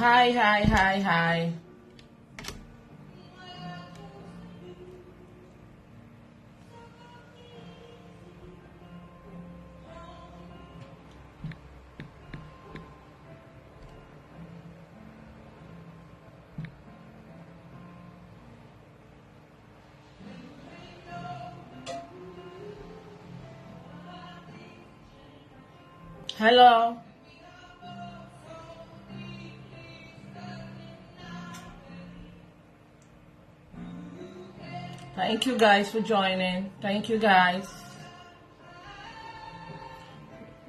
Hi, hi, hi, hi. Hello. Thank you guys for joining. Thank you guys.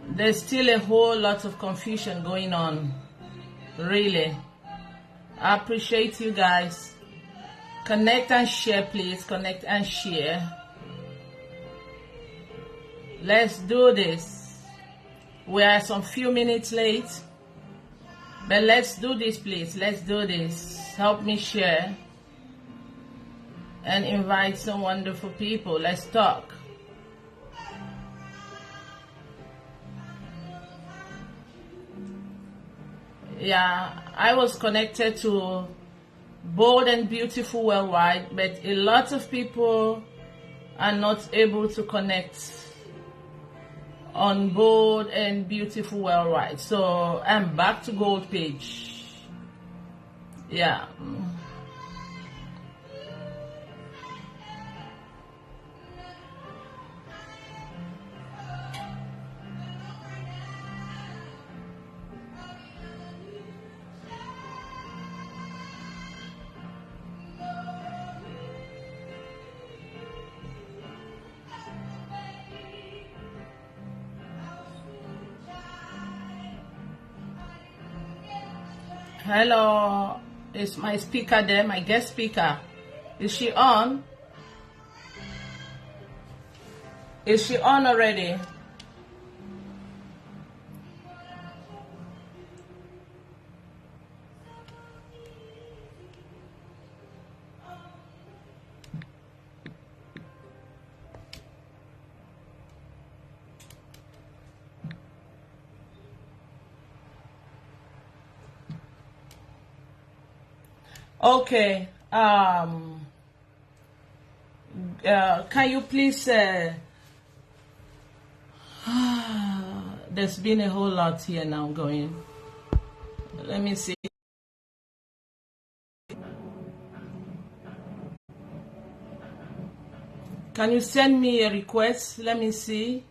There's still a whole lot of confusion going on. Really. I appreciate you guys. Connect and share, please. Connect and share. Let's do this. We are some few minutes late. But let's do this, please. Let's do this. Help me share. And invite some wonderful people. Let's talk. Yeah, I was connected to Bold and Beautiful Worldwide, but a lot of people are not able to connect on Bold and Beautiful Worldwide. So I'm back to Gold page. Yeah. Hello, is my speaker there, my guest speaker? Is she on? Is she on already? Okay. Can you please there's been a whole lot here now going. Let me see. Can you send me a request? Let me see.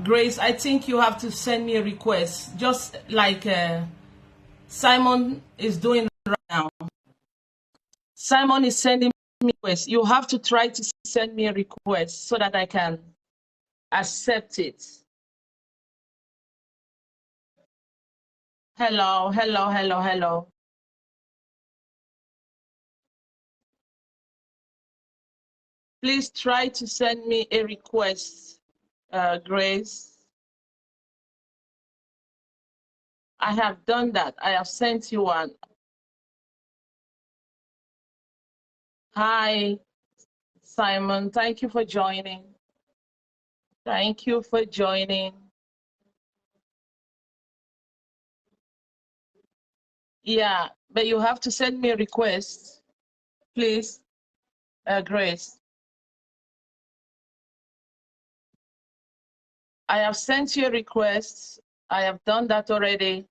Grace, I think you have to send me a request, just like Simon is doing right now. Simon is sending me a request. You have to try to send me a request so that I can accept it. Hello, hello, hello, hello. Please try to send me a request, Grace. I have done that. I have sent you one. Hi, Simon. Thank you for joining. Thank you for joining. Yeah, but you have to send me a request, please, Grace. I have sent you a request. I have done that already.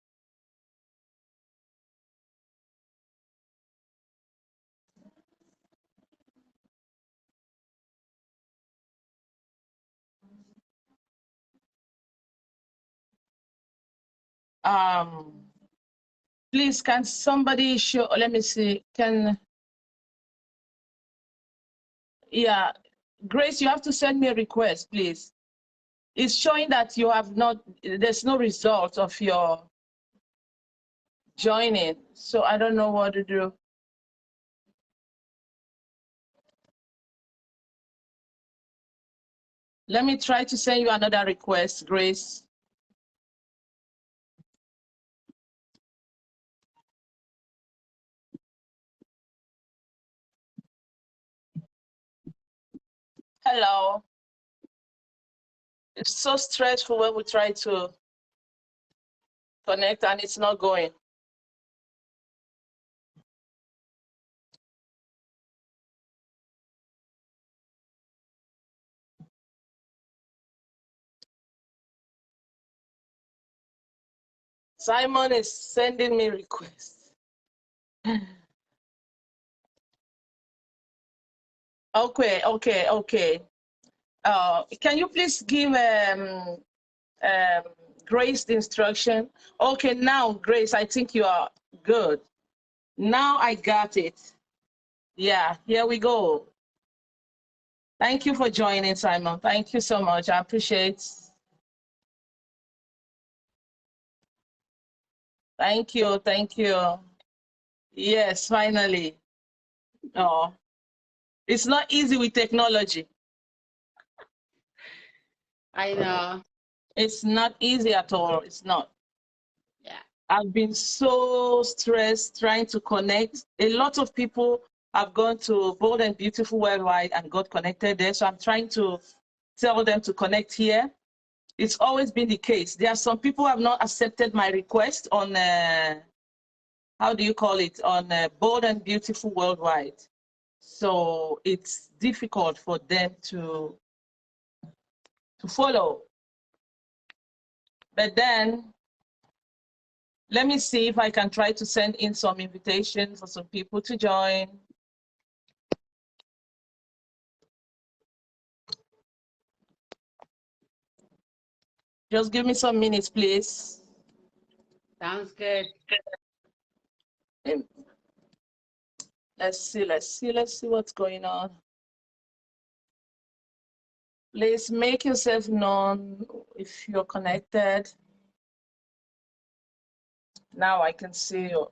Please, can somebody show, let me see, yeah, Grace, you have to send me a request, please. It's showing that you have not, there's no result of your joining, so I don't know what to do. Let me try to send you another request, Grace. Hello. It's so stressful when we try to connect and it's not going. Simon is sending me requests. Okay. Can you please give Grace the instruction? Okay, now Grace, I think you are good. Now I got it. Yeah, here we go. Thank you for joining, Simon. Thank you so much. I appreciate. Thank you. Yes, finally. Oh, it's not easy with technology. I know. It's not easy at all. It's not. Yeah. I've been so stressed trying to connect. A lot of people have gone to Bold and Beautiful Worldwide and got connected there. So I'm trying to tell them to connect here. It's always been the case. There are some people who have not accepted my request on, how do you call it, on Bold and Beautiful Worldwide. So it's difficult for them to follow. But then, let me see if I can try to send in some invitations for some people to join. Just give me some minutes, please. Sounds good. Let's see what's going on. Please make yourself known if you're connected. Now I can see you.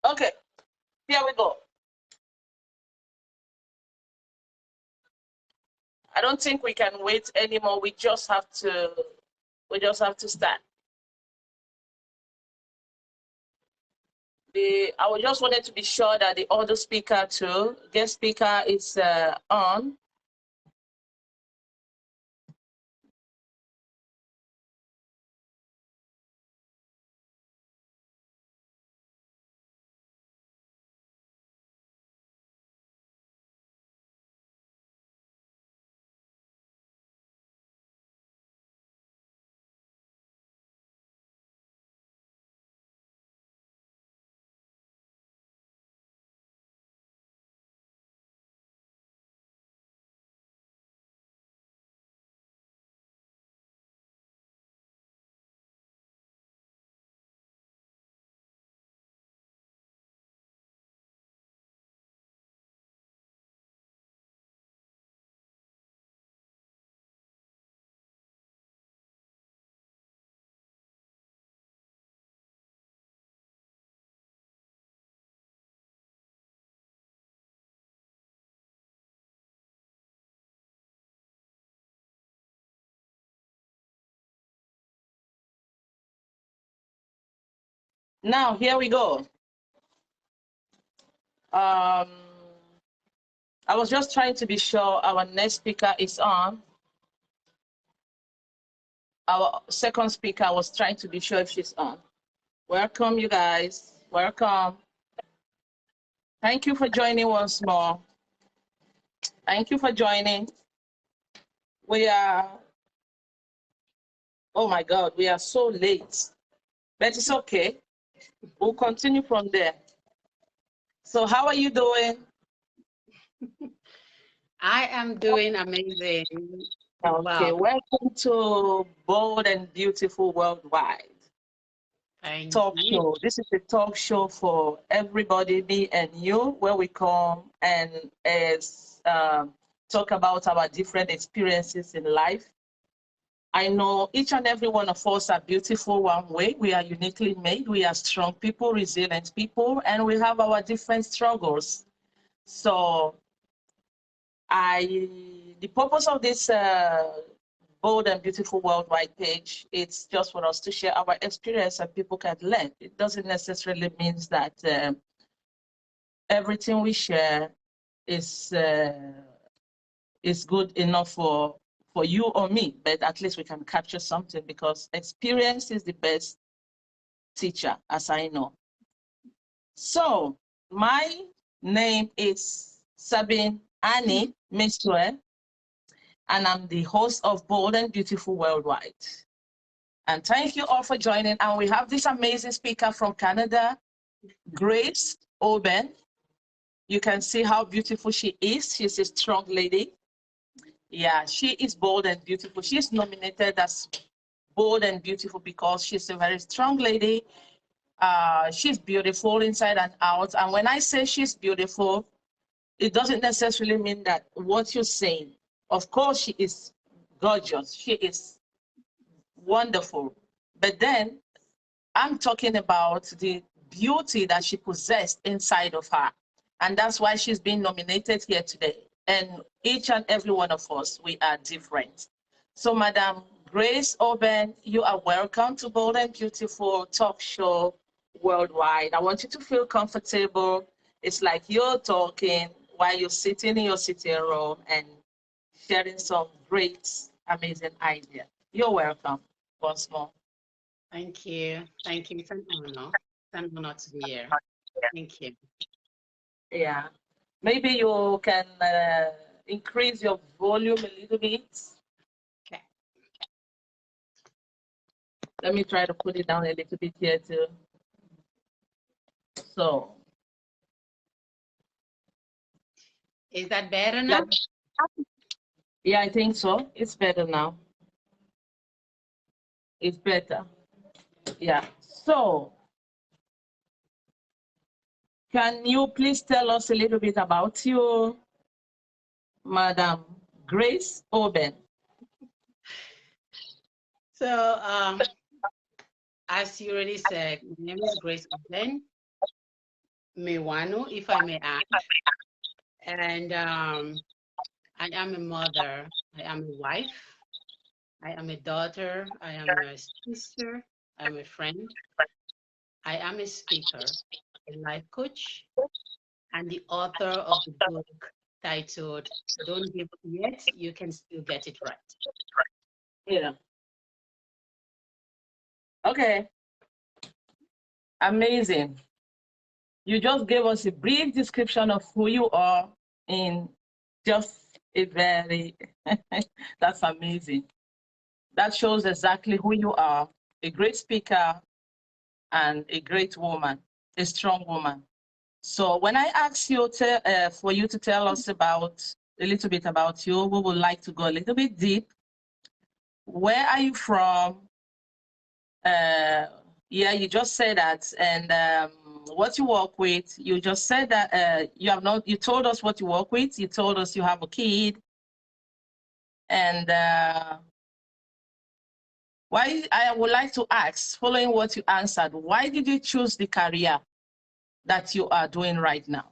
Okay, here we go. I don't think we can wait anymore. We just have to start. I just wanted to be sure that the other speaker too, guest speaker, is on. Now, here we go. I was just trying to be sure our next speaker is on. Our second speaker, I was trying to be sure if she's on. Welcome, you guys. Welcome. Thank you for joining once more. Thank you for joining. We are Oh my God, we are so late. But it's okay. We'll continue from there. So how are you doing? I am doing amazing. Okay, Wow. welcome to Bold and Beautiful Worldwide Thank talk you. show. This is a talk show for everybody, me and you, where we come and talk about our different experiences in life. I know each and every one of us are beautiful one way. We are uniquely made. We are strong people, resilient people, and we have our different struggles. So the purpose of this Bold and Beautiful Worldwide page, it's just for us to share our experience and people can learn. It doesn't necessarily mean that everything we share is good enough for you or me, but at least we can capture something because experience is the best teacher, as I know. So my name is Sabine Annie Mesue, and I'm the host of Bold and Beautiful Worldwide. And thank you all for joining. And we have this amazing speaker from Canada, Grace Oben. You can see how beautiful she is. She's a strong lady. Yeah, she is bold and beautiful. She's nominated as bold and beautiful because she's a very strong lady. She's beautiful inside and out. And when I say she's beautiful, it doesn't necessarily mean that what you're saying. Of course, she is gorgeous. She is wonderful. But then I'm talking about the beauty that she possessed inside of her. And that's why she's been nominated here today. And each and every one of us, we are different. So Madam Grace Oben, you are welcome to Bold and Beautiful Talk Show Worldwide. I want you to feel comfortable. It's like you're talking while you're sitting in your sitting room and sharing some great, amazing idea. You're welcome once more. Thank you. Thank you. It's an honor. It's an honor to be here. Thank you. Yeah. Maybe you can increase your volume a little bit. Okay. Let me try to put it down a little bit here too. So. Is that better now? Yeah, I think so. It's better now. It's better. Yeah. So, can you please tell us a little bit about you, Madam Grace Oben? So, as you already said, my name is Grace Oben Mewanu, if I may add. And I am a mother. I am a wife. I am a daughter. I am a sister. I am a friend. I am a speaker, a life coach, and the author of the book titled Don't Give Up Yet, You Can Still Get It Right. Yeah. Okay. Amazing. You just gave us a brief description of who you are in just a very, that's amazing. That shows exactly who you are, a great speaker and a great woman, a strong woman. So when I ask you for you to tell us about a little bit about you, we would like to go a little bit deep. Where are you from? Yeah, you just said that, and what you work with. You just said that you have not. You told us what you work with. You told us you have a kid, and why? I would like to ask, following what you answered, why did you choose the career that you are doing right now?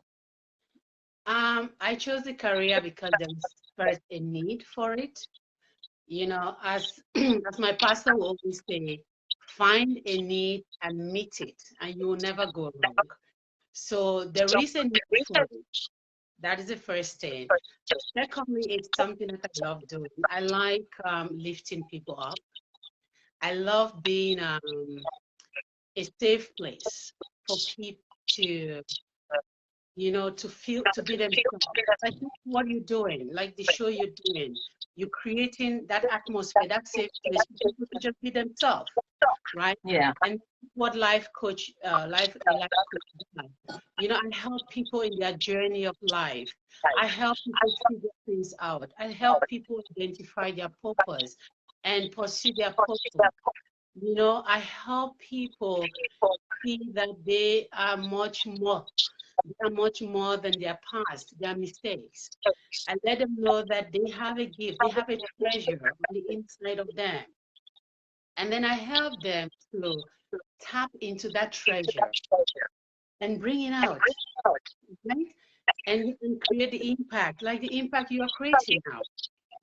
I chose the career because there was first a need for it. You know, as as my pastor will always say, find a need and meet it, and you will never go wrong. So there is a need for it. That is the first thing. Secondly, it's something that I love doing. I like lifting people up. I love being a safe place for people to, you know, to feel, to be themselves. Like what you're doing, like the show you're doing. you're creating that atmosphere, that safe place for people to just be themselves, right? Yeah. And what life coach, a life coach does. You know, I help people in their journey of life. I help people figure things out. I help people identify their purpose and pursue their purpose. You know, I help people see that they are much more. They are much more than their past, their mistakes. I let them know that they have a gift, they have a treasure on the inside of them. And then I help them to tap into that treasure and bring it out, right? And create the impact, like the impact you are creating now.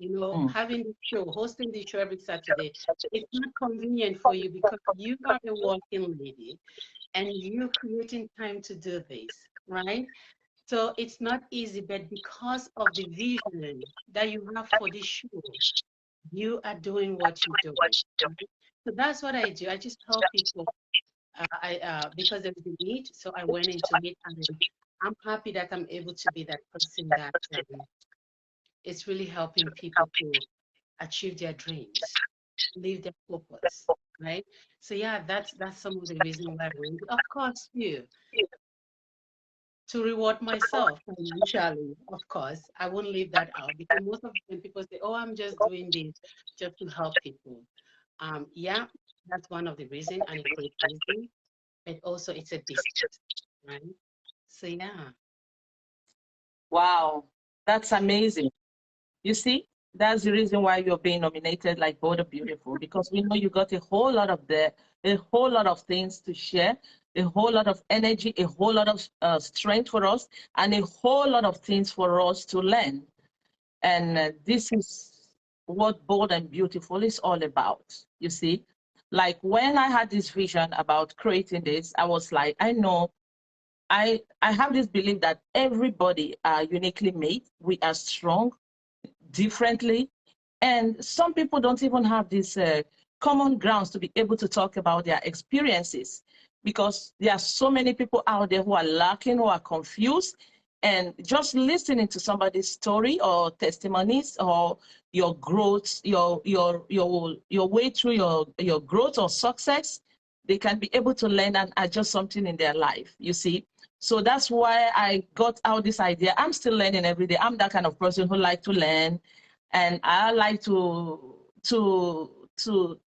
You know, having the show, hosting the show every Saturday, it's not convenient for you because you are a working lady and you're creating time to do this, right? So it's not easy, but because of the vision that you have for this show, you are doing what you're doing. Right? So that's what I do. I just help people. Because there's a need, so I went into it, and I'm happy that I'm able to be that person that it's really helping people to achieve their dreams, live their purpose, right? So yeah, that's some of the reasons why I went. Of course, you to reward myself financially, of course. I won't leave that out because most of the time people say, oh, I'm just doing this just to help people. Yeah, that's one of the reasons and a great reason, but also it's a business, right? So yeah. Wow, that's amazing. You see, that's the reason why you're being nominated like Border Beautiful, because we know you got a whole lot of things to share, a whole lot of energy, a whole lot of strength for us, and a whole lot of things for us to learn. And this is what Bold and Beautiful is all about, you see. Like when I had this vision about creating this, I was like, I know I have this belief that everybody are uniquely made. We are strong differently. And some people don't even have these common grounds to be able to talk about their experiences because there are so many people out there who are lacking, who are confused. And just listening to somebody's story or testimonies or your growth, your way through your growth or success, they can be able to learn and adjust something in their life, you see. So that's why I got out this idea. I'm still learning every day. I'm that kind of person who like to learn, and I like to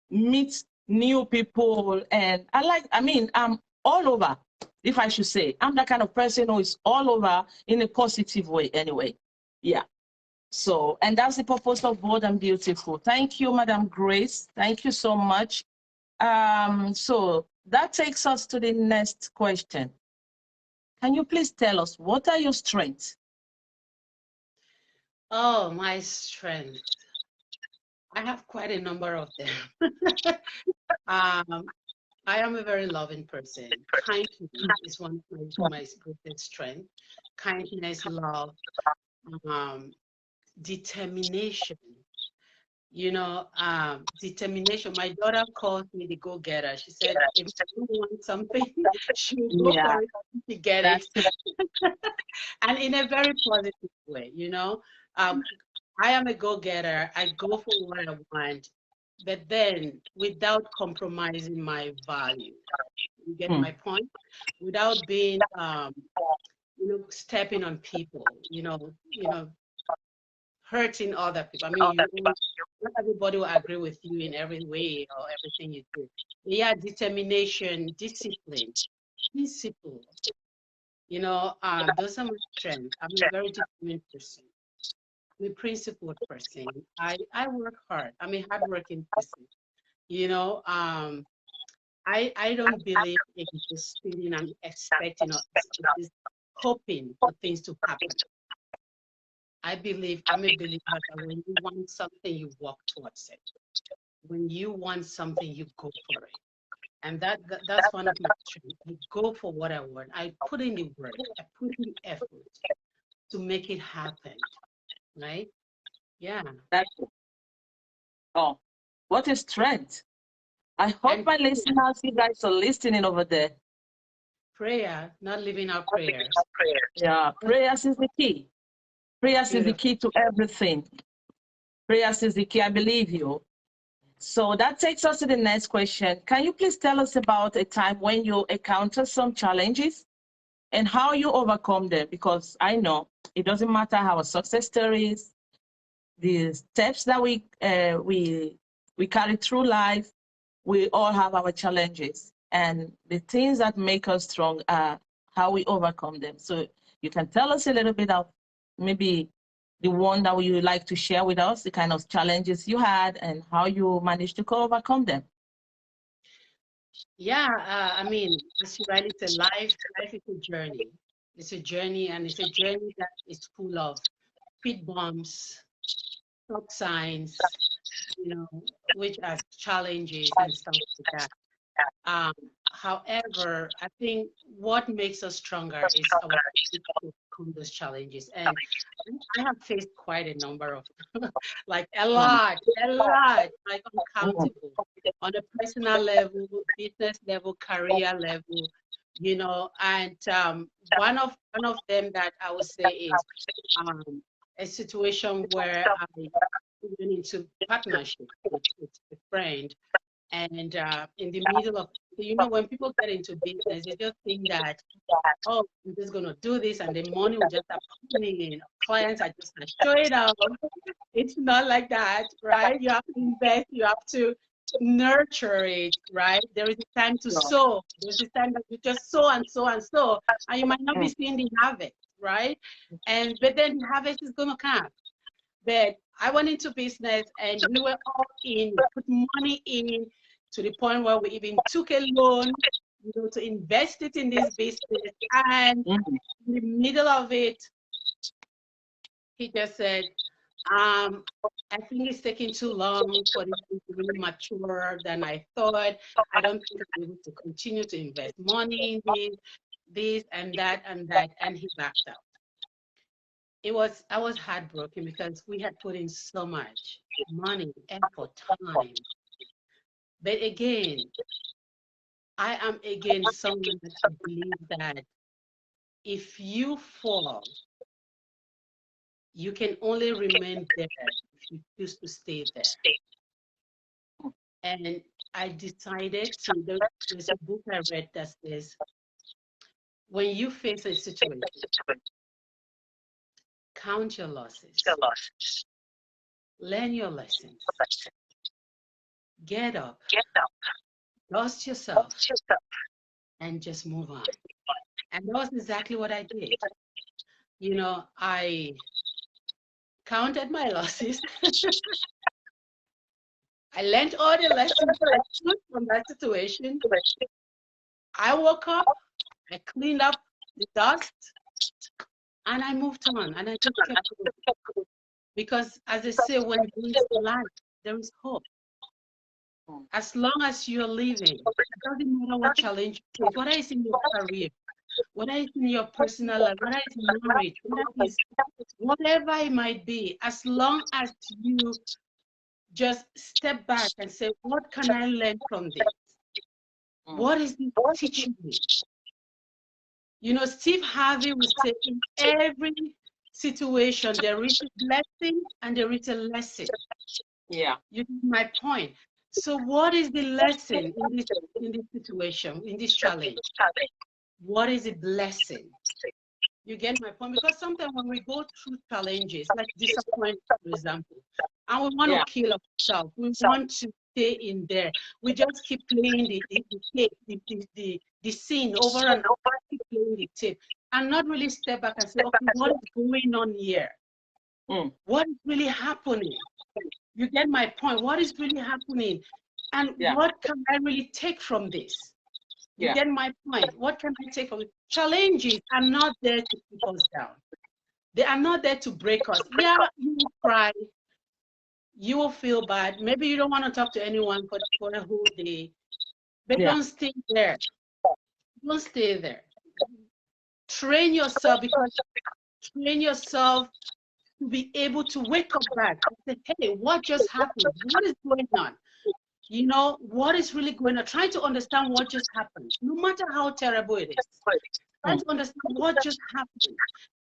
meet new people. And I'm all over, if I should say. I'm that kind of person who is all over in a positive way anyway. Yeah. So, and that's the purpose of Bold and Beautiful. Thank you, Madam Grace. Thank you so much. So that takes us to the next question. Can you please tell us, what are your strengths? Oh, my strength. I have quite a number of them. I am a very loving person. Kindness is one of my greatest strengths. Kindness, love, determination. You know, determination. My daughter calls me the go-getter. She said, if you want something, she will go for it to get it. And in a very positive way, you know. I am a go-getter. I go for what I want, but then without compromising my value. You get my point? Without being, stepping on people, hurting other people. I mean, not everybody will agree with you in every way or everything you do. Yeah, determination, discipline. You know, those are my strengths. I'm a very determined person. I'm a principled person. I work hard. I'm a hardworking person. You know, I don't believe in just sitting and expecting or just hoping for things to happen. I'm a believer that when you want something, you work towards it. When you want something, you go for it. And that's one of my strengths. I go for what I want. I put in the work. I put in effort to make it happen. Right? Yeah. Oh, what is strength? I hope my listeners, you guys are listening over there. Prayer, not living our prayers. Yeah, prayers is the key. Prayers is the key to everything. Prayers is the key. I believe you. So that takes us to the next question. Can you please tell us about a time when you encountered some challenges and how you overcome them? Because I know it doesn't matter our success stories, the steps that we carry through life, we all have our challenges. And the things that make us strong are how we overcome them. So you can tell us a little bit of maybe the one that you would like to share with us, the kind of challenges you had and how you managed to overcome them. Yeah, I mean, as you rightly said, life is a journey. It's a journey, and it's a journey that is full of speed bumps, stop signs, you know, which are challenges and stuff like that. However, I think what makes us stronger is our ability to overcome those challenges. And I have faced quite a number of, like a lot, like uncountable, on a personal level, business level, career level, you know. And one of them that I would say is a situation where I went into partnership with a friend. And in the middle of, you know, when people get into business, they just think that, oh, I'm just going to do this and the money will just start coming in. Clients are just going to show it up. It's not like that, right? You have to invest, you have to nurture it, right? There is a time to sow. There's a time that you just sow and sow and sow, and you might not be seeing the harvest, right? But then the harvest is going to come. But I went into business and we were all in, put money in, to the point where we even took a loan, you know, to invest it in this business. And in the middle of it, he just said, I think it's taking too long for this to really mature than I thought. I don't think I'm able to continue to invest money in this and that, and he backed out. I was heartbroken because we had put in so much money, effort, time. But again, I am again someone that believes that if you fall, you can only remain there if you choose to stay there. And I decided to, there's a book I read that says, when you face a situation, count your losses, learn your lessons, get up, dust yourself, and just move on. And that was exactly what I did. You know, I counted my losses. I learned all the lessons I took from that situation. I woke up, I cleaned up the dust, and I moved on, and I just kept going. Because as they say, when there is life, there is hope. As long as you're living, it doesn't matter what challenge you face, whether it's in your career, whether it's in your personal life, whether it's in marriage, whatever it might be, as long as you just step back and say, what can I learn from this? What is it teaching me? You know, Steve Harvey would say, in every situation, there is a blessing and there is a lesson. Yeah. You get my point. So what is the lesson in this situation, in this challenge? What is a blessing? You get my point? Because sometimes when we go through challenges, like disappointment, for example, and we want to kill ourselves, we want to stay in there. We just keep playing the scene over and over, keep playing the tape, and not really step back and say, okay, what is going on here? What is really happening? You get my point? What is really happening? And what can I really take from this? You get my point? What can I take from it? Challenges are not there to keep us down. They are not there to break us. Yeah, you will cry. You will feel bad. Maybe you don't want to talk to anyone for a whole day. But don't stay there. Don't stay there. Train yourself, because train yourself to be able to wake up back and say, hey, what just happened? What is going on? You know, what is really going on? Try to understand what just happened, no matter how terrible it is. Try to understand what just happened.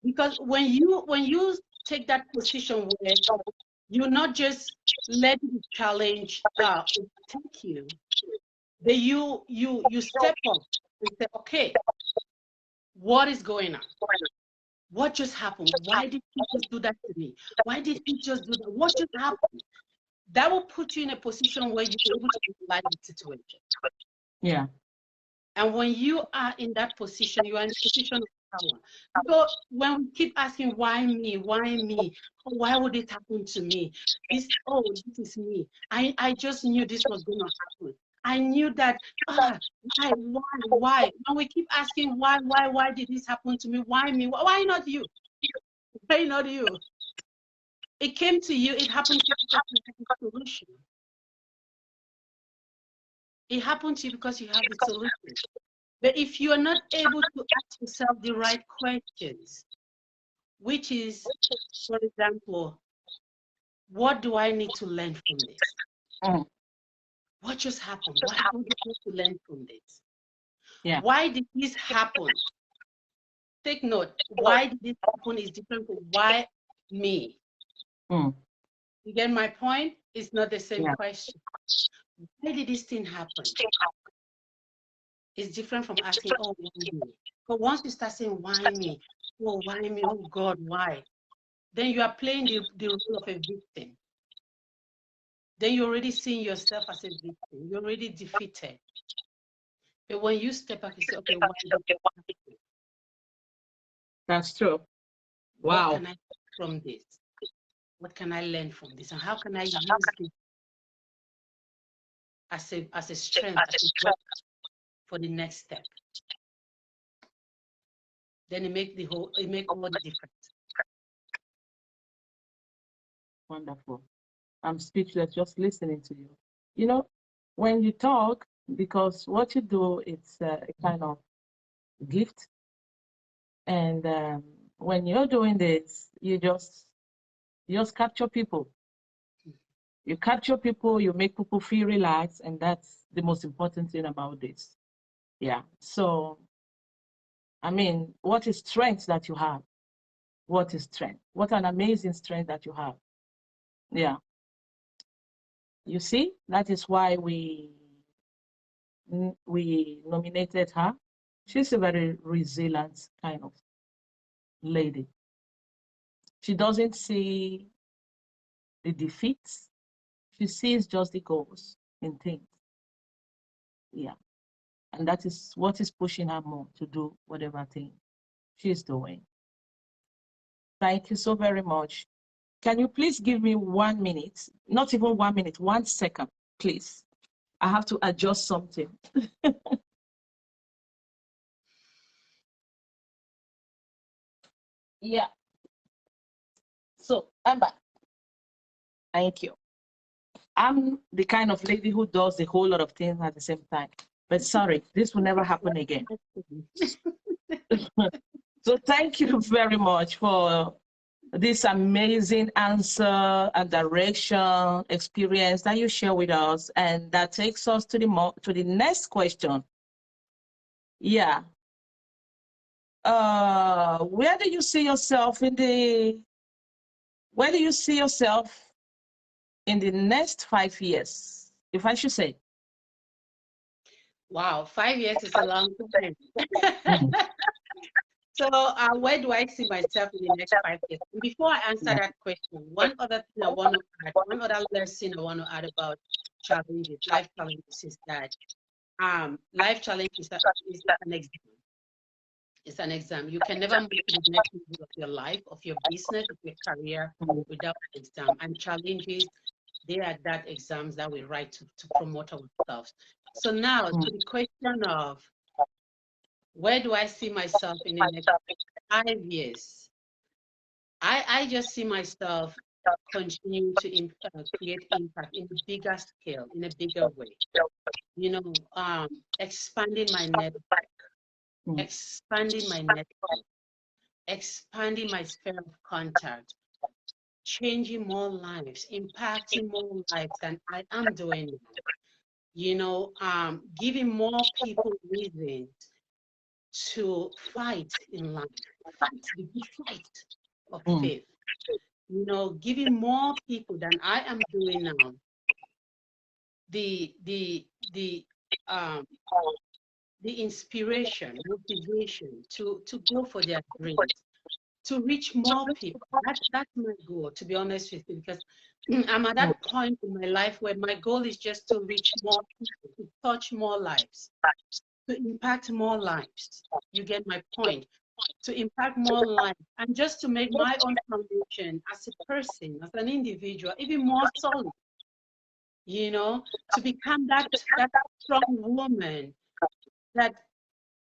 Because when you take that position where You not just let the challenge take you, but you step up and say, okay, what is going on? What just happened? Why did he just do that to me? Why did he just do that? What just happened? That will put you in a position where you're able to analyze the situation. Yeah. And when you are in that position, you are in a position of power. So when we keep asking, why me? Why me? Why would it happen to me? This is me. I just knew this was going to happen. I knew that, why? When we keep asking, why did this happen to me? Why me? Why not you? Why not you? It came to you, it happened to you because you have the solution. It happened to you because you have the solution. But if you are not able to ask yourself the right questions, which is, for example, what do I need to learn from this? What just happened? What do I need to learn from this? Yeah. Why did this happen? Take note, why did this happen is different from why me. You get my point? It's not the same question. Why did this thing happen? It's different from asking, oh, why me? But once you start saying, why me? Oh, why me? Oh, God, why? Then you are playing the role of a victim. Then you're already seeing yourself as a victim. You're already defeated. But when you step back and say, okay, why did it happen? That's true. Wow. What can I learn from this? What can I learn from this? And how can I use this as a strength, as a weapon for the next step? Then it make all the difference. Wonderful. I'm speechless just listening to you. You know, when you talk, because what you do, it's a kind of gift. And when you're doing this, you just capture people. You capture people, you make people feel relaxed, and that's the most important thing about this. Yeah. So, I mean, what is strength that you have? What is strength? What an amazing strength that you have. Yeah. You see, that is why we nominated her. She's a very resilient kind of lady. She doesn't see the defeats. She sees just the goals in things. Yeah. And that is what is pushing her more to do whatever thing she's doing. Thank you so very much. Can you please give me 1 minute? Not even 1 minute, 1 second, please. I have to adjust something. Yeah. So I'm back. Thank you. I'm the kind of lady who does a whole lot of things at the same time. But sorry, this will never happen again. So thank you very much for this amazing answer and direction experience that you share with us, and that takes us to the next question. Yeah. Where do you see yourself in the next 5 years, if I should say? Wow, 5 years is a long time. So where do I see myself in the next 5 years? Before I answer that question, one other thing I want to add, one other lesson I want to add about challenges, life challenges, is that life challenges is an exam. It's an exam. You can never move to the next level of your life, of your business, of your career without an exam. And challenges, they are that exams that we write to promote ourselves. So now to the question of where do I see myself in the next 5 years? I just see myself continuing to create impact in a bigger scale, in a bigger way. You know, expanding my network, expanding my sphere of contact, changing more lives, impacting more lives than I am doing now. You know, giving more people reasons to fight in life, fight the good fight of faith. you know, giving more people than I am doing now the inspiration, motivation to go for their dreams, to reach more people. That's my goal, to be honest with you, because I'm at that point in my life where my goal is just to reach more people, to touch more lives, to impact more lives. You get my point? To impact more lives, and just to make my own foundation as a person, as an individual, even more solid. You know, to become that strong woman that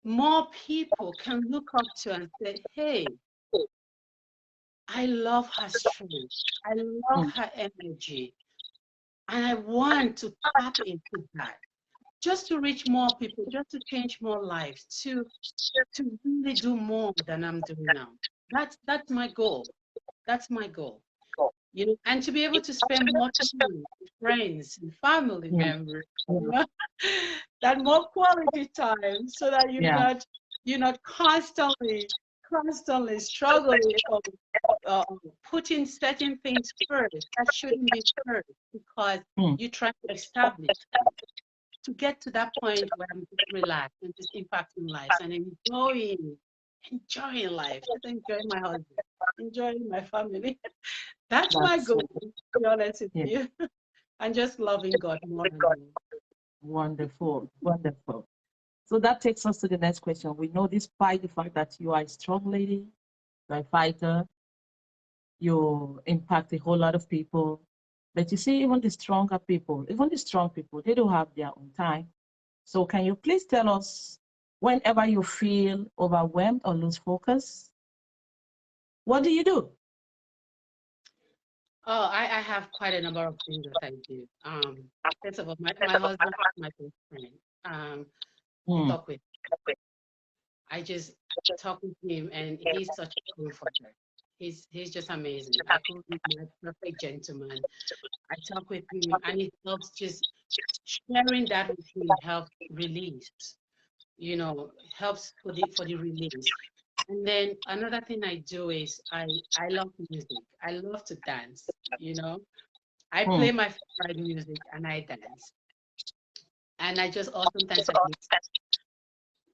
more people can look up to and say, hey, I love her strength. I love her energy. And I want to tap into that. Just to reach more people, just to change more lives, to really do more than I'm doing now. That's my goal. That's my goal. You know, and to be able to spend more time with friends and family members, you know, that more quality time, so that you're not constantly struggling or putting certain things first that shouldn't be first, because you try to establish to get to that point where I'm just relaxed and just impacting lives and enjoying life, just enjoying my husband, enjoying my family. That's my goal, to be honest with you. And just loving God more and more. Wonderful, wonderful. So that takes us to the next question. We know, despite the fact that you are a strong lady, you're a fighter, you impact a whole lot of people, but you see, even the stronger people, even the strong people, they do have their own time. So can you please tell us, whenever you feel overwhelmed or lose focus, what do you do? Oh, I have quite a number of things that I do. First of all, my husband is my best friend. I just talk with him, and he's such a comforter. He's just amazing. I call him my perfect gentleman. I talk with him, and it helps, just sharing that with him helps release. You know, helps for the release. And then another thing I do is I love music. I love to dance. You know, I play my favorite music and I dance. And I just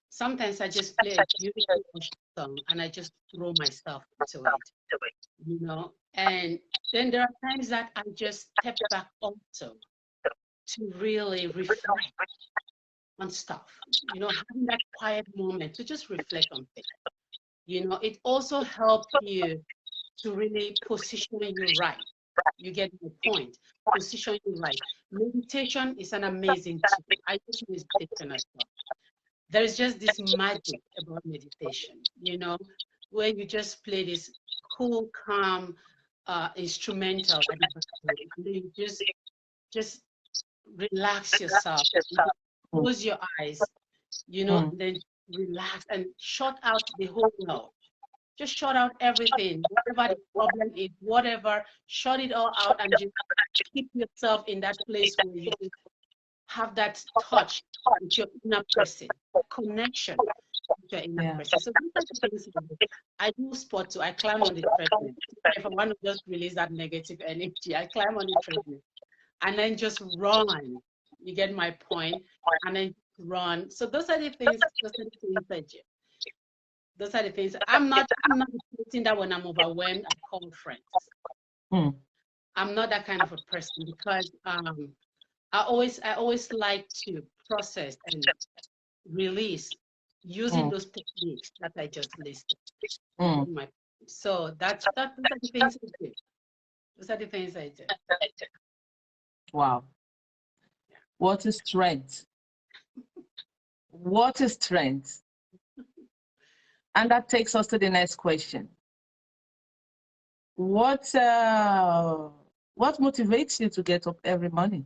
sometimes I just play a beautiful song and I just throw myself into it. You know, and then there are times that I just step back also to really reflect on stuff. You know, having that quiet moment to just reflect on things. You know, it also helps you to really position you right. You get the point. Position you right. Meditation is an amazing tool. I use meditation as well. There's just this magic about meditation, you know, where you just play this cool, calm instrumental at the back, and then you just relax yourself. You close your eyes, you know, then relax and shut out the whole world. Just shut out everything, whatever the problem is, whatever, shut it all out and just keep yourself in that place where you just have that touch with your inner person, connection with your inner person. So these are the things I do sport too. I climb on the treadmill. If I want to just release that negative energy, I climb on the treadmill and then just run. You get my point? And then run. So those are the things I do. Those are the things. I'm not the person that when I'm overwhelmed, I call friends. I'm not that kind of a person, because I always like to process and release using those techniques that I just listed. So those are the things I do. Those are the things I do. Wow. What is strength? What is strength? And that takes us to the next question. What motivates you to get up every morning?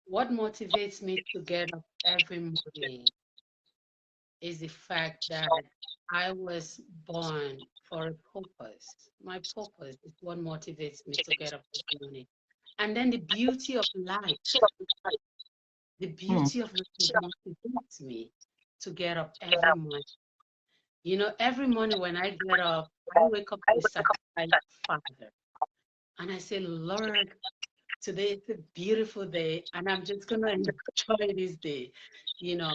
What motivates me to get up every morning is the fact that I was born for a purpose. My purpose is what motivates me to get up every morning. And then the beauty of life, the beauty of life motivates me to get up every morning. You know, every morning when I get up, I wake up to a satisfied Father. And I say, Lord, today is a beautiful day, and I'm just going to enjoy this day. You know,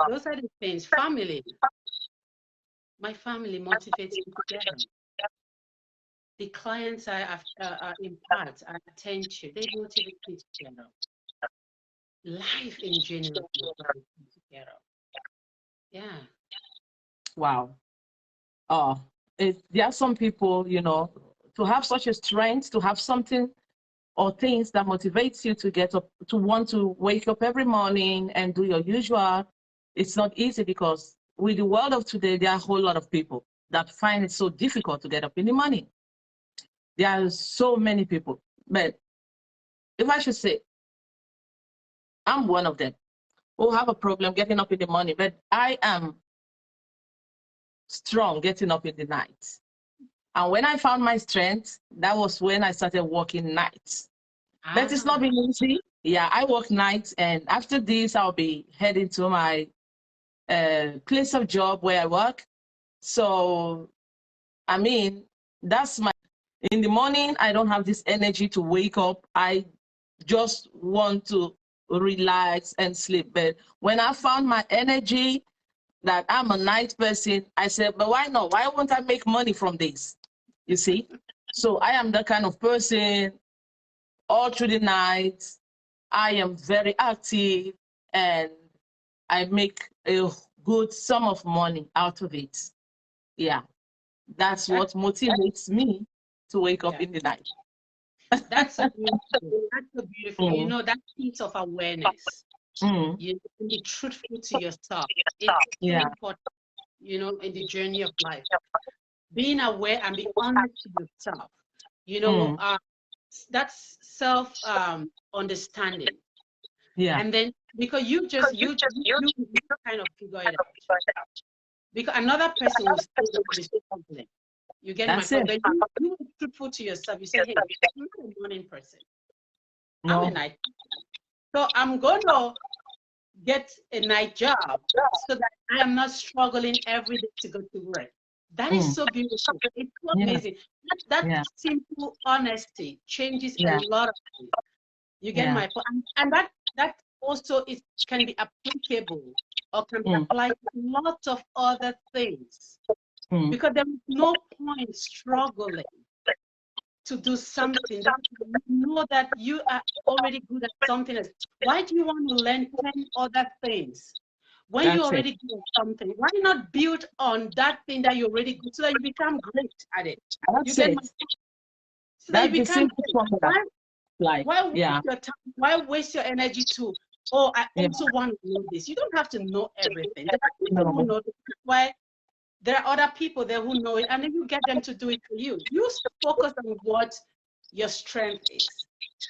those are the things. Family, my family motivates me to get them. The clients I impart, I attend to, they motivate me to get them. Life in general motivates me to get up. Yeah. Wow. Oh, there are some people, you know, to have such a strength, to have something or things that motivates you to get up, to want to wake up every morning and do your usual. It's not easy because with the world of today, there are a whole lot of people that find it so difficult to get up in the morning. There are so many people, but if I should say, I'm one of them who have a problem getting up in the morning, but I am strong getting up in the night. And when I found my strength, that was when I started working nights. But it's not been easy. Yeah, I work nights, and after this, I'll be heading to my place of job where I work. So, I mean, that's my, in the morning, I don't have this energy to wake up. I just want to relax and sleep. But when I found my energy, that I'm a night person, I said, but why not? Why won't I make money from this? You see? So I am the kind of person all through the night. I am very active and I make a good sum of money out of it. Yeah, that's what motivates me to wake up in the night. That's so beautiful. That's so beautiful. You know, that piece of awareness. You can be truthful to yourself. It's so important, you know, in the journey of life. Being aware and be honest to yourself. You know, that's self understanding. Yeah. And then because you kind of figure it out. Because another person will still be struggling. You get my point. But you are truthful to yourself. You say, hey, I'm not a morning person. I'm a night person. So I'm going to get a night job so that I am not struggling every day to go to work. That is so beautiful. It's so amazing. That simple honesty changes a lot of things. You get my point. And that also can be applicable or can be applied to lots of other things. Because there is no point struggling to do something that you know that you are already good at something else. Why do you want to learn 10 other things? When you're already good at something, why not build on that thing that you're already good so that you become great at it? You get my point? So that you become great. Why waste your time? Why waste your energy to, oh, I also want to know this? You don't have to know everything. There are people who know this. That's why there are other people there who know it, and then you get them to do it for you. You focus on what your strength is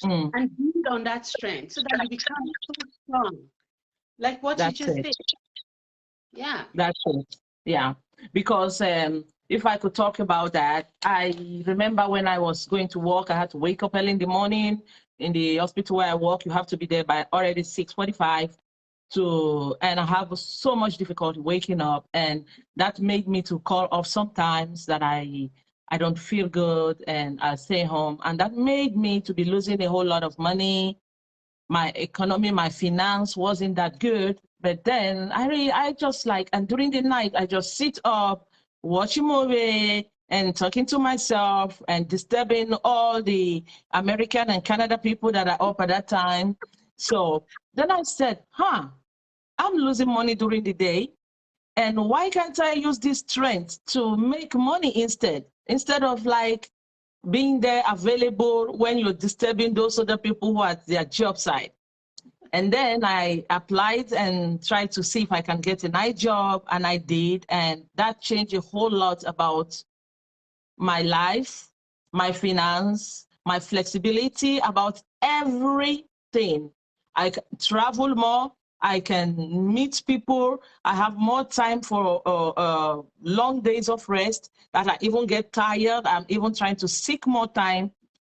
and build on that strength so that you become so strong, like what you just did. Yeah. That's it. Yeah. Because if I could talk about that, I remember when I was going to work, I had to wake up early in the morning. In the hospital where I work, you have to be there by already 6:45. And I have so much difficulty waking up, and that made me to call off sometimes that I don't feel good and I stay home, and that made me to be losing a whole lot of money. My economy, my finance wasn't that good, but then I just like, and during the night I just sit up, watch a movie and talking to myself and disturbing all the American and Canada people that are up at that time. So then I said, I'm losing money during the day, and why can't I use this strength to make money instead of like being there available when you're disturbing those other people who are at their job site? And then I applied and tried to see if I can get a night job, and I did, and that changed a whole lot about my life, my finance, my flexibility, about everything. I can travel more, I can meet people, I have more time for long days of rest, that I even get tired. I'm even trying to seek more time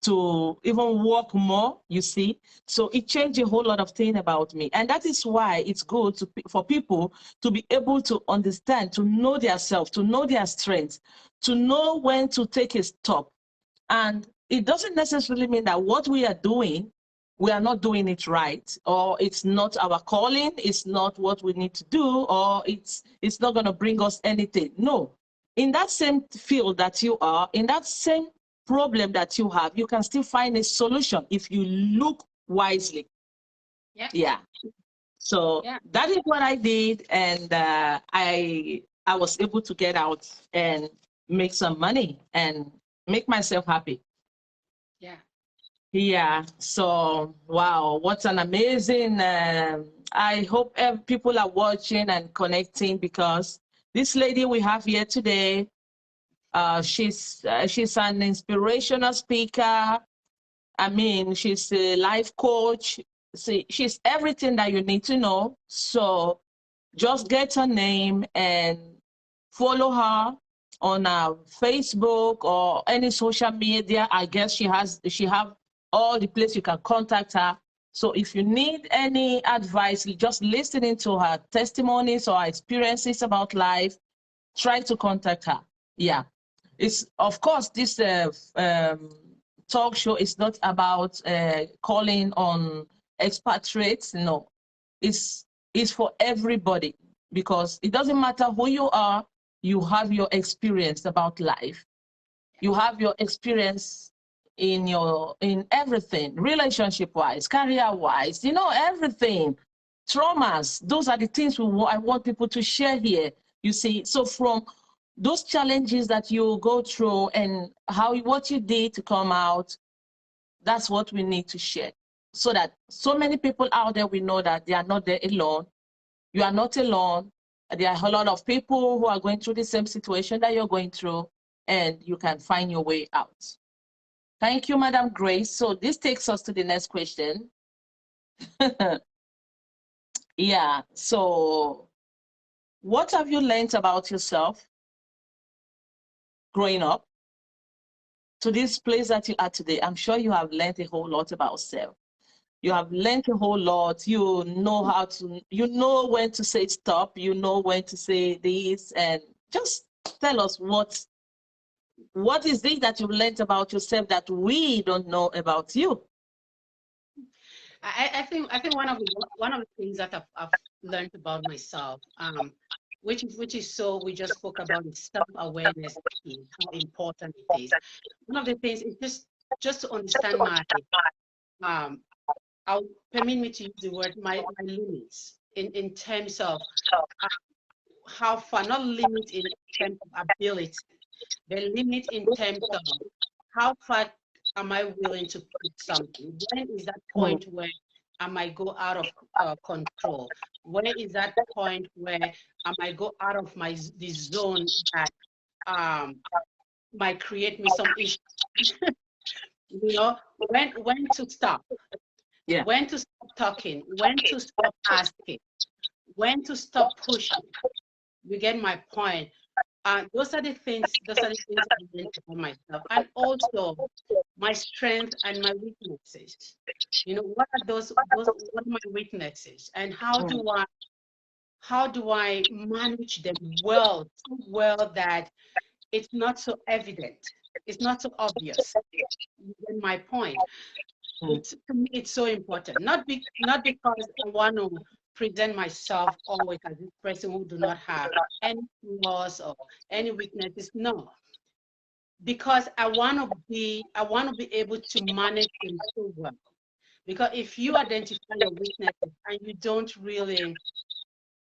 to even work more, you see. So it changed a whole lot of things about me. And that is why it's good for people to be able to understand, to know their self, to know their strengths, to know when to take a stop. And it doesn't necessarily mean that what we are doing, we are not doing it right, or it's not our calling, it's not what we need to do, or it's not going to bring us anything. No. In that same field that you are, in that same problem that you have, you can still find a solution if you look wisely. Yeah. So that is what I did, and I was able to get out and make some money and make myself happy. Yeah. So wow, what an amazing. I hope people are watching and connecting, because this lady we have here today, she's an inspirational speaker. I mean, she's a life coach. See, she's everything that you need to know. So just get her name and follow her on Facebook or any social media. I guess she have all the place you can contact her. So if you need any advice, just listening to her testimonies or her experiences about life, try to contact her. Yeah. It's, of course, this talk show is not about calling on expatriates. No, it's for everybody, because it doesn't matter who you are. You have your experience about life. You have your experience in everything, relationship wise, career wise, everything. Traumas, those are the things I want people to share here. You see, so from those challenges that you go through and what you did to come out, that's what we need to share, so that so many people out there, we know that they are not there alone. You are not alone. There are a lot of people who are going through the same situation that you're going through, and you can find your way out. Thank you, Madam Grace. So this takes us to the next question. Yeah, so what have you learned about yourself growing up to this place that you are today? I'm sure you have learned a whole lot about self. You have learned a whole lot. You know when to say stop, you know when to say this, and just tell us what is it that you've learned about yourself that we don't know about you? I think one of the things that I've learned about myself, which is so, we just spoke about self-awareness, how important it is. One of the things is just to understand I'll permit me to use the word my limits in terms of how far, not limit in terms of ability, but limit in terms of how far am I willing to put something? When is that point where I might go out of control? Where is that point where I might go out of the zone that might create me some issues? When to stop? Yeah. When to stop talking? When to stop asking? When to stop pushing? You get my point. Those are the things I learned about myself, and also my strengths and my weaknesses. What are those? What are my weaknesses, and how do I manage them so well that it's not so evident, it's not so obvious. You get my point. To me, it's so important. Not because I want to present myself always as this person who do not have any flaws or any weaknesses. No, because I want to be able to manage them so well. Because if you identify your weaknesses and you don't really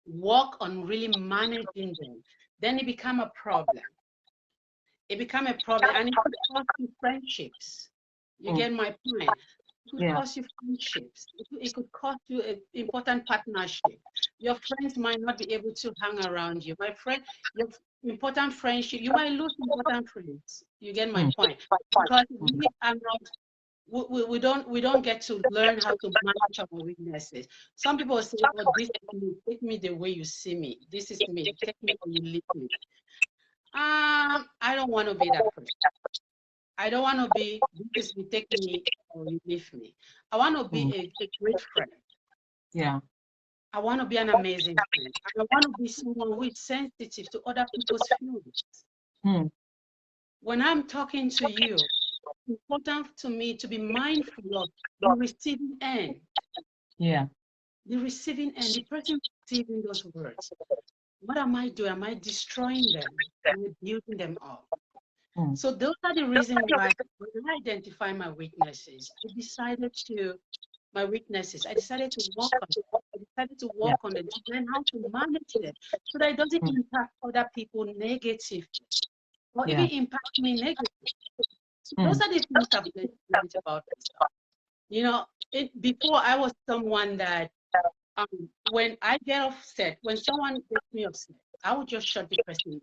work on really managing them, then it become a problem. It become a problem, and it could cost you friendships. You get my point? It could cost you friendships. It could cost you an important partnership. Your friends might not be able to hang around you. My friend, your important friendship, you might lose important friends. You get my point? Because we are not, we don't get to learn how to manage our weaknesses. Some people say, "Oh, this is me. Take me the way you see me. This is me. Take me or you leave me." I don't want to be that person. I don't want to be, this is you take me or you leave me. I want to be a great friend. Yeah. I want to be an amazing friend. I want to be someone who is sensitive to other people's feelings. Mm. When I'm talking to you, it's important to me to be mindful of the receiving end. Yeah. The receiving end, the person receiving those words. What am I doing? Am I destroying them? Am I building them up? Mm. So those are the reasons why when I identify my weaknesses, I decided to work on them. I decided to work on them, to learn how to manage them so that it doesn't impact other people negatively or even impact me negatively. So those are the things I've learned about myself. You know, before I was someone that when I get upset, when someone gets me upset, I would just shut the person.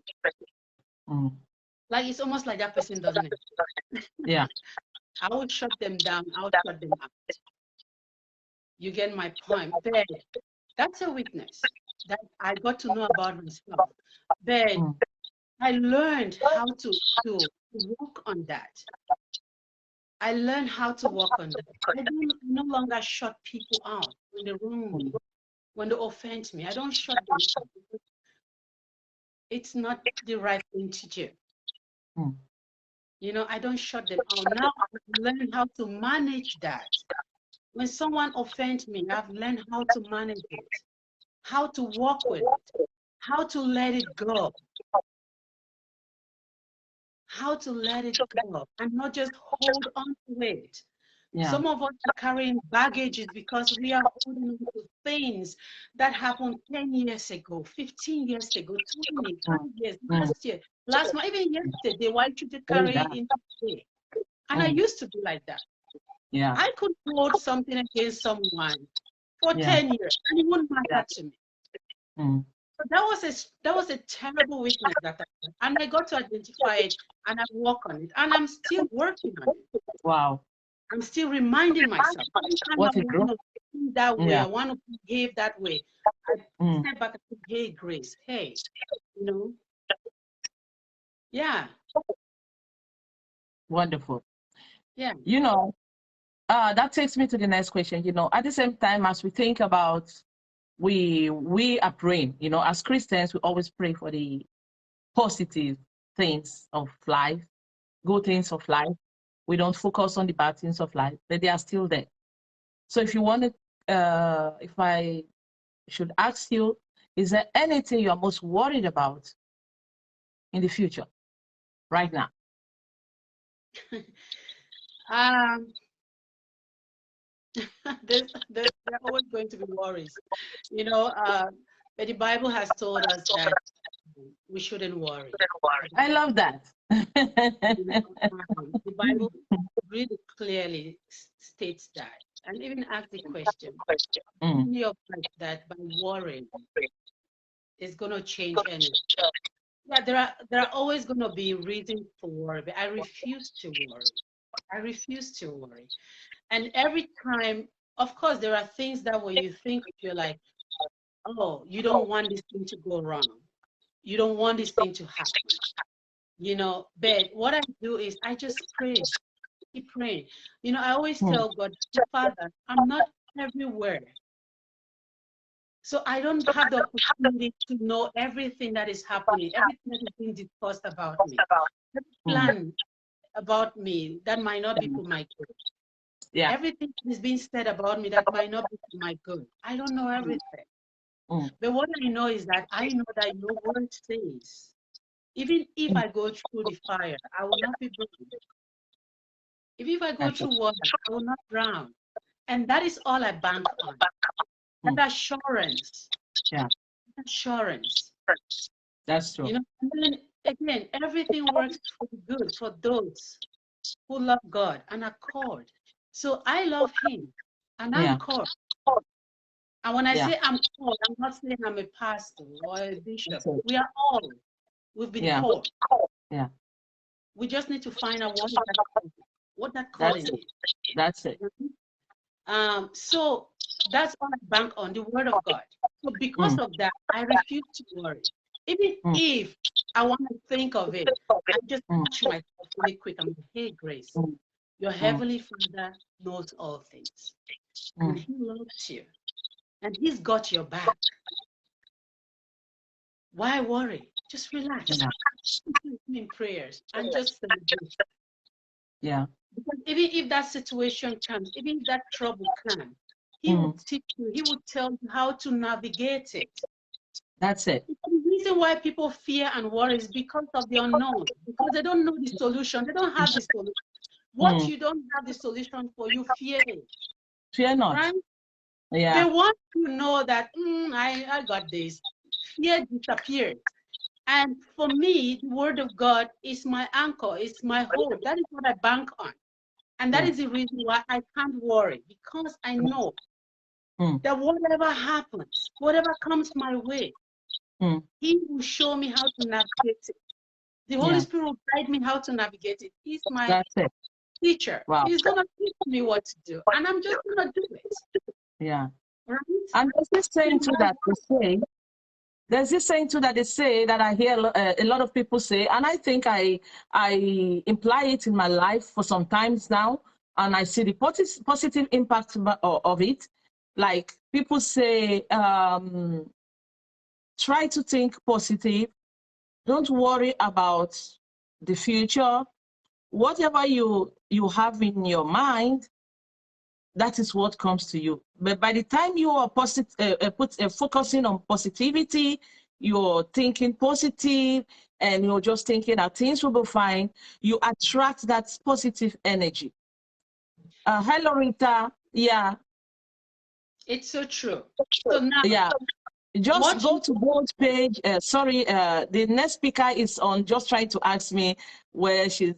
Like it's almost like that person doesn't exist. Yeah. I would shut them down. I would shut them out. You get my point. But that's a weakness that I got to know about myself. But I learned how to work on that. I learned how to work on that. I no longer shut people out when they wrong me, when they offend me. I don't shut them out. It's not the right thing to do. You know, I don't shut them out. Now I've learned how to manage that. When someone offends me, I've learned how to manage it, how to work with it, how to let it go, how to let it go and not just hold on to it. Yeah. Some of us are carrying baggages because we are holding on to things that happened 10 years ago, 15 years ago, 20, 5 years, last year, last month, even yesterday. Why should you carry it into today? And I used to be like that. Yeah. I could hold something against someone for 10 years and it wouldn't matter to me. So that was a terrible weakness that I had. And I got to identify it and I work on it. And I'm still working on it. Wow. I'm still reminding myself. What I want to think that way, I want to behave that way. I step back and say, hey, Grace, hey, you know. Yeah. Wonderful. Yeah. You know, that takes me to the next question. You know, at the same time as we think about we are praying, you know, as Christians, we always pray for the positive things of life, good things of life. We don't focus on the bad things of life, but they are still there. So if you wanted, if I should ask you, is there anything you're most worried about in the future, right now? There are always going to be worries, you know, but the Bible has told us that we shouldn't worry. I love that. The Bible really clearly states that, and even asks the question, that by worrying is going to change anything. Yeah, there are always going to be reasons for worry, but I refuse to worry. I refuse to worry. And every time, of course, there are things that when you think, you're like, oh, you don't want this thing to go wrong. You don't want this thing to happen. You know, but what I do is I just pray, keep praying. You know, I always tell God, Father, I'm not everywhere. So I don't have the opportunity to know everything that is happening, everything that is being discussed about me. Every plan about me that might not be for my good. Yeah. Everything is being said about me that might not be for my good. I don't know everything. But what I know is that I know that your word says, even if I go through the fire, I will not be burned. If I go through water, I will not drown. And that is all I bank on. That assurance. Yeah. Assurance. That's true. You know, and then again, everything works for the good for those who love God and are called. So I love Him, and I'm called. And when I say I'm called, I'm not saying I'm a pastor or a bishop. We are all. We've been called. Yeah. We just need to find out what that calling is. That's it. So that's all I bank on, the word of God. So because of that, I refuse to worry. Even if I want to think of it. I just touch myself really quick. I'm like, hey, Grace, your Heavenly Father knows all things. And He loves you. And He's got your back. Why worry? Just relax. In prayers and just celebrate. Yeah. Because even if that situation comes, even if that trouble comes, He will teach you, He will tell you how to navigate it. That's it. The reason why people fear and worry is because of the unknown, because they don't know the solution. They don't have the solution. What you don't have the solution for, you fear it. Fear not. Right? Yeah. They want to know that, I got this. Fear disappeared. And for me, the Word of God is my anchor, it's my hope. That is what I bank on. And that is the reason why I can't worry, because I know that whatever happens, whatever comes my way, He will show me how to navigate it. The Holy Spirit will guide me how to navigate it. He's my teacher. Wow. He's going to teach me what to do. And I'm just going to do it. Yeah. Right? And there's this saying too that they say, that I hear a lot of people say, and I think I imply it in my life for some times now, and I see the positive impact of it. Like people say, try to think positive. Don't worry about the future. Whatever you have in your mind, that is what comes to you. But by the time you are focusing on positivity, you're thinking positive, and you're just thinking that things will be fine, you attract that positive energy. Hello, Rita. Yeah. It's so true. So now, yeah. Just go to Gold's page. Sorry, the next speaker is on. Just trying to ask me where she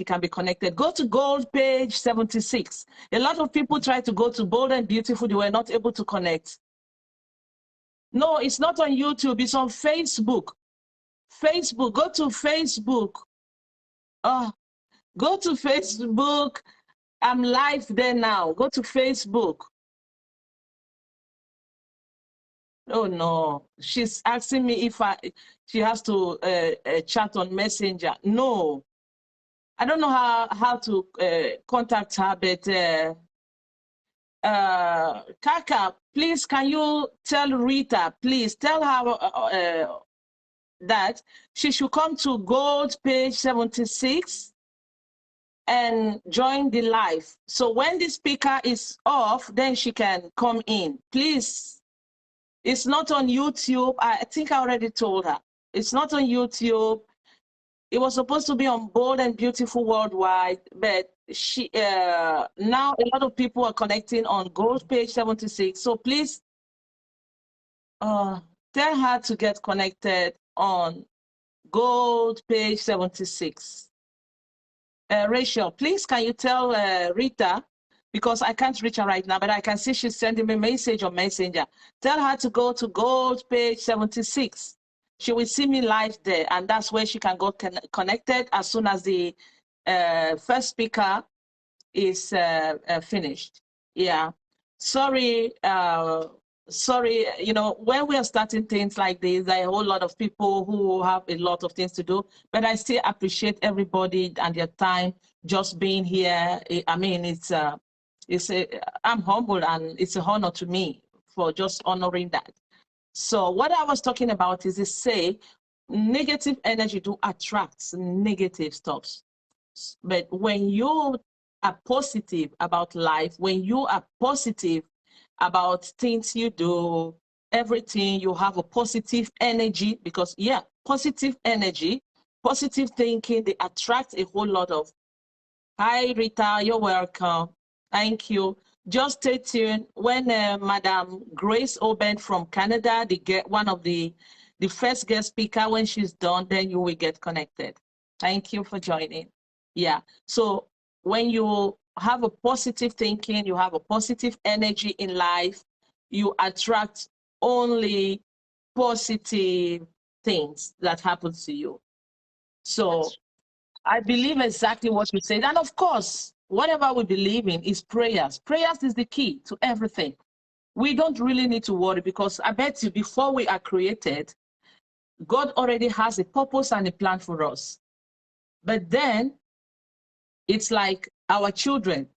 can be connected. Go to Gold page 76. A lot of people try to go to Bold and Beautiful. They were not able to connect. No, it's not on YouTube. It's on Facebook. Facebook. Go to Facebook. Go to Facebook. I'm live there now. Go to Facebook. Oh no, she's asking me if she has to chat on Messenger. No, I don't know how to contact her, but Kaka, please, can you tell Rita, please tell her that she should come to Gold page 76 and join the live. So when the speaker is off, then she can come in, please. It's not on YouTube. I think I already told her. It's not on YouTube. It was supposed to be on Bold and Beautiful Worldwide, but now a lot of people are connecting on Gold page 76. So please tell her to get connected on Gold page 76. Rachel, please, can you tell Rita, because I can't reach her right now, but I can see she's sending me a message on Messenger. Tell her to go to Gold page 76. She will see me live there, and that's where she can go connected as soon as the first speaker is finished. Yeah. Sorry, you know, when we are starting things like this, there are a whole lot of people who have a lot of things to do, but I still appreciate everybody and their time just being here. I mean, I'm humble, and it's an honor to me for just honoring that. So what I was talking about is negative energy to attract negative stuff. But when you are positive about life, when you are positive about things you do, everything, you have a positive energy, because positive energy, positive thinking, they attract a whole lot of. Hi Rita, you're welcome. Thank you. Just stay tuned. When Madam Grace Oben from Canada, one of the first guest speaker, when she's done, then you will get connected. Thank you for joining. Yeah. So when you have a positive thinking, you have a positive energy in life, you attract only positive things that happen to you. So I believe exactly what you said. And of course, whatever we believe in is prayers. Prayers is the key to everything. We don't really need to worry, because I bet you before we are created, God already has a purpose and a plan for us. But then it's like our children,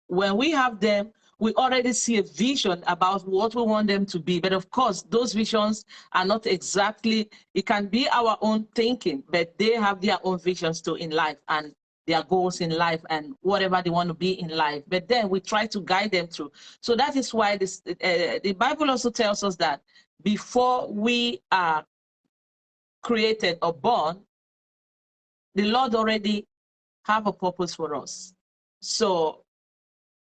when we have them, we already see a vision about what we want them to be. But of course, those visions are not exactly, it can be our own thinking, but they have their own visions too in life and their goals in life and whatever they want to be in life. But then we try to guide them through. So that is why this, the Bible also tells us that before we are created or born, the Lord already have a purpose for us. So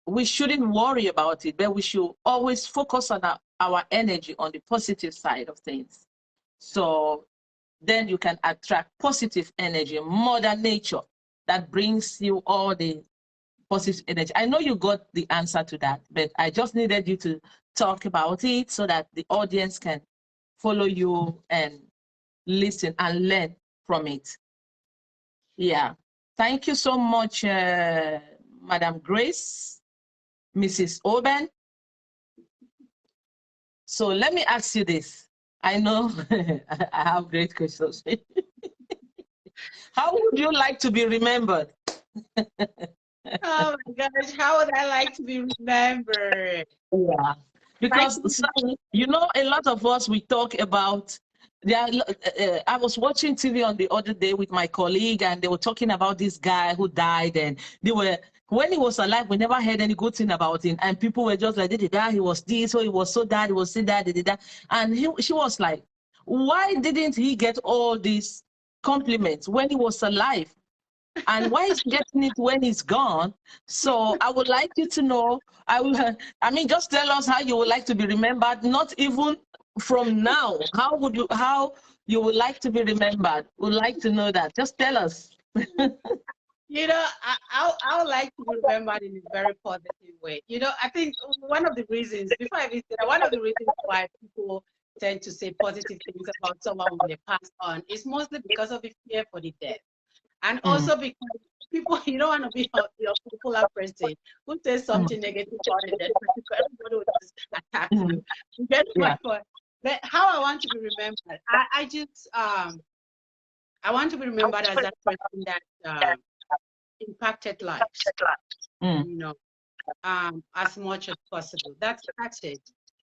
we shouldn't worry about it, but we should always focus on our energy on the positive side of things. So then you can attract positive energy, Mother Nature, that brings you all the positive energy. I know you got the answer to that, but I just needed you to talk about it so that the audience can follow you and listen and learn from it. Yeah. Thank you so much, Madam Grace, Mrs. Oben. So let me ask you this. I know I have great questions. How would you like to be remembered? Oh my gosh, how would I like to be remembered? Yeah, because you know, a lot of us, we talk about, I was watching TV on the other day with my colleague, and they were talking about this guy who died, and they were, when he was alive, we never heard any good thing about him, and people were just like, he was this, so he was so that, he was so that, and she was like, why didn't he get all these compliments when he was alive? And why is getting it when he's gone? So I would like you to know, I mean, just tell us how you would like to be remembered, not even from now. How you would like to be remembered? Would like to know that. Just tell us. You know, I would like to be remembered in a very positive way. You know, I think one of the reasons, before I even say that, one of the reasons why people tend to say positive things about someone when they pass on is mostly because of the fear for the death. And also because people, you don't want to be your popular person who says something negative about it, then everybody will just attack you. You get my point. But how I want to be remembered, I want to be remembered as that person that impacted lives, you know, as much as possible. That's it.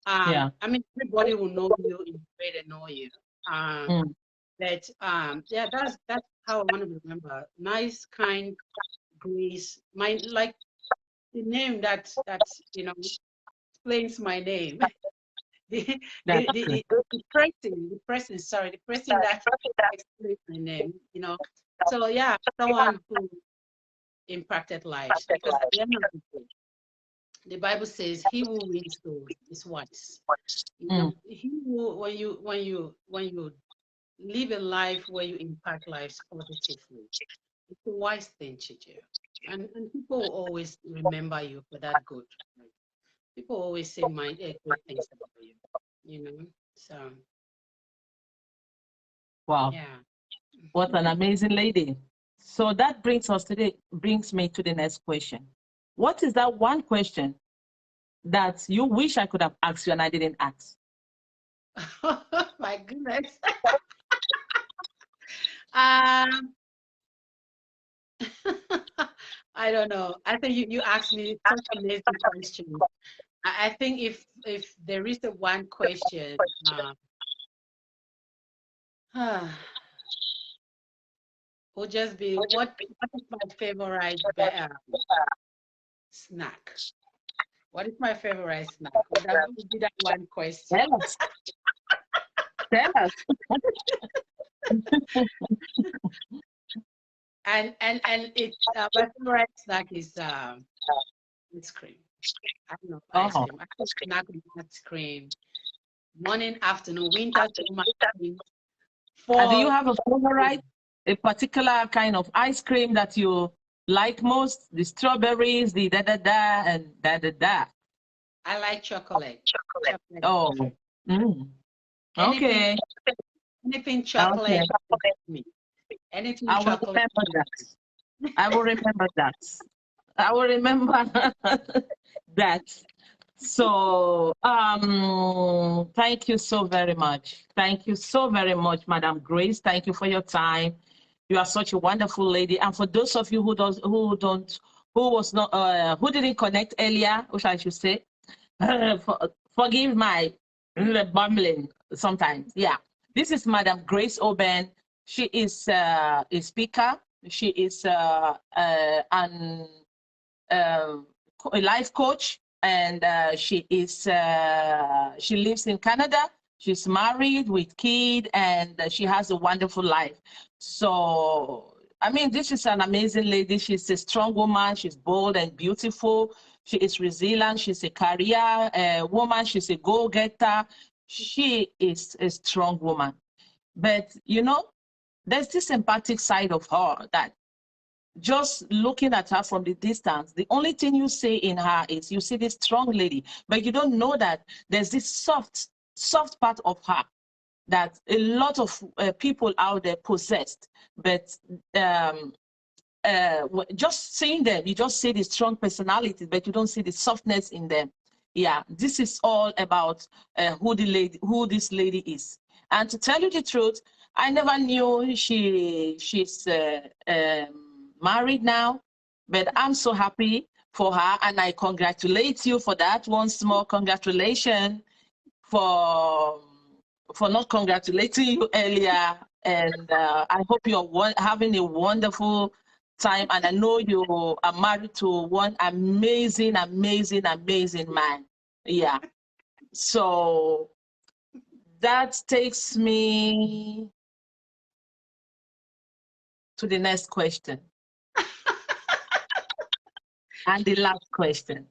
I mean, everybody will know you in the way they know you. But yeah, that's how I want to be remembered. Nice, kind, Grace. Like the name that you know explains my name. the person that explains my name. You know. So yeah, someone who impacted lives. Because at the end of the day, the Bible says, "He who wins souls is wise." You know, he who, when you live a life where you impact lives positively, it's a wise thing to do. And people will always remember you for that good. People always say great things about you, you know. So wow. Yeah. What an amazing lady. So that brings me to the next question. What is that one question that you wish I could have asked you and I didn't ask? My goodness. I don't know. I think you asked me such an amazing question. I think if there is a one question, will just be what is my favorite snack? What is my favorite snack? That would be that one question. Tell us. Tell us. And it's my favorite snack is ice cream. I don't know, ice cream. I think snack with ice cream. Morning, afternoon, winter, summer. Do you have a favorite, a particular kind of ice cream that you like most? The strawberries, the da-da-da, and da-da-da. I like chocolate. Oh. Okay. Anything chocolate. Okay. Anything I will chocolate. remember that. I will remember that. I will remember that. So, thank you so very much. Thank you so very much, Madam Grace. Thank you for your time. You are such a wonderful lady. And for those of you who didn't connect earlier, which I should say, forgive my bumbling sometimes. Yeah, this is Madam Grace Oben. She is a speaker. She is a life coach, and she lives in Canada. She's married with kid, and she has a wonderful life. So, I mean, this is an amazing lady. She's a strong woman. She's bold and beautiful. She is resilient. She's a career woman. She's a go-getter. She is a strong woman. But, you know, there's this empathic side of her that just looking at her from the distance, the only thing you see in her is you see this strong lady, but you don't know that there's this soft part of her that a lot of people out there possessed. But just seeing them, you just see the strong personality, but you don't see the softness in them. Yeah, this is all about who this lady is. And to tell you the truth, I never knew she's married now, but I'm so happy for her, and I congratulate you for that. Once more, congratulations for not congratulating you earlier, and I hope you're having a wonderful time, and I know you are married to one amazing man. Yeah, so that takes me to the next question. And the last question.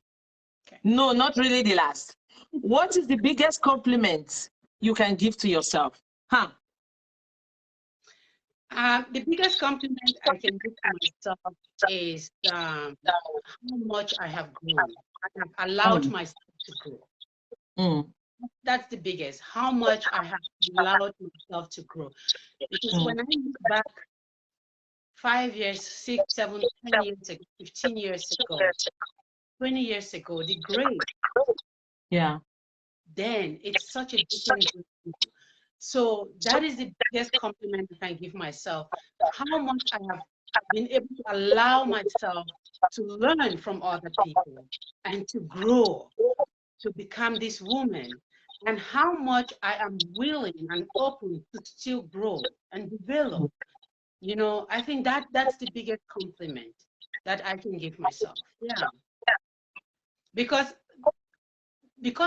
Okay. No, not really the last. What is the biggest compliment you can give to yourself? Huh? The biggest compliment I can give to myself is how much I have grown. I have allowed myself to grow. That's the biggest. How much I have allowed myself to grow. Because when I look back 5 years, 6, 7, 10 years ago, 15 years ago, 20 years ago, the grade. Yeah. Then it's such a different. So that is the biggest compliment I can give myself. How much I have been able to allow myself to learn from other people and to grow, to become this woman, and how much I am willing and open to still grow and develop. You know, I think that's the biggest compliment that I can give myself. Yeah. Because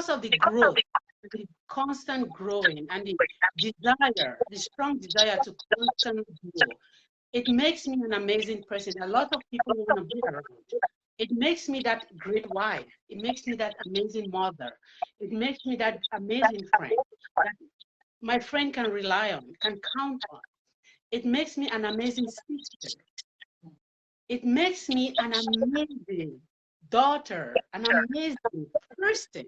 of the growth, the constant growing, and the desire, the strong desire to constantly grow, it makes me an amazing person. A lot of people want to be around. It makes me that great wife. It makes me that amazing mother. It makes me that amazing friend that my friend can rely on, can count on. It makes me an amazing sister. It makes me an amazing daughter, an amazing person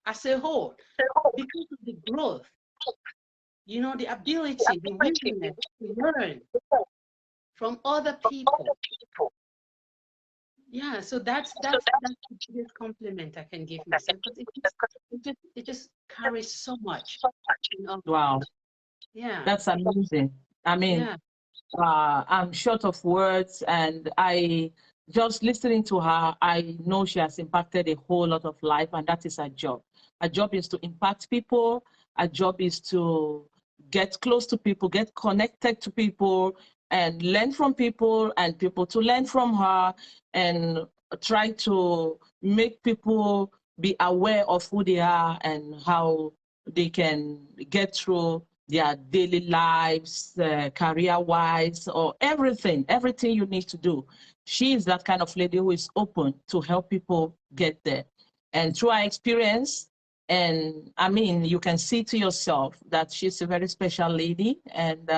as a whole, because of the growth, you know, the ability, the willingness to learn from other people. Yeah, so that's the biggest compliment I can give myself, because it just carries so much. You know? Wow. Yeah. That's amazing. I mean, yeah. I'm short of words, and just listening to her, I know she has impacted a whole lot of life, and that is her job. Her job is to impact people. Her job is to get close to people, get connected to people, and learn from people, and people to learn from her, and try to make people be aware of who they are and how they can get through their daily lives, career-wise, or everything you need to do. She is that kind of lady who is open to help people get there. And through our experience, and I mean, you can see to yourself that she's a very special lady. And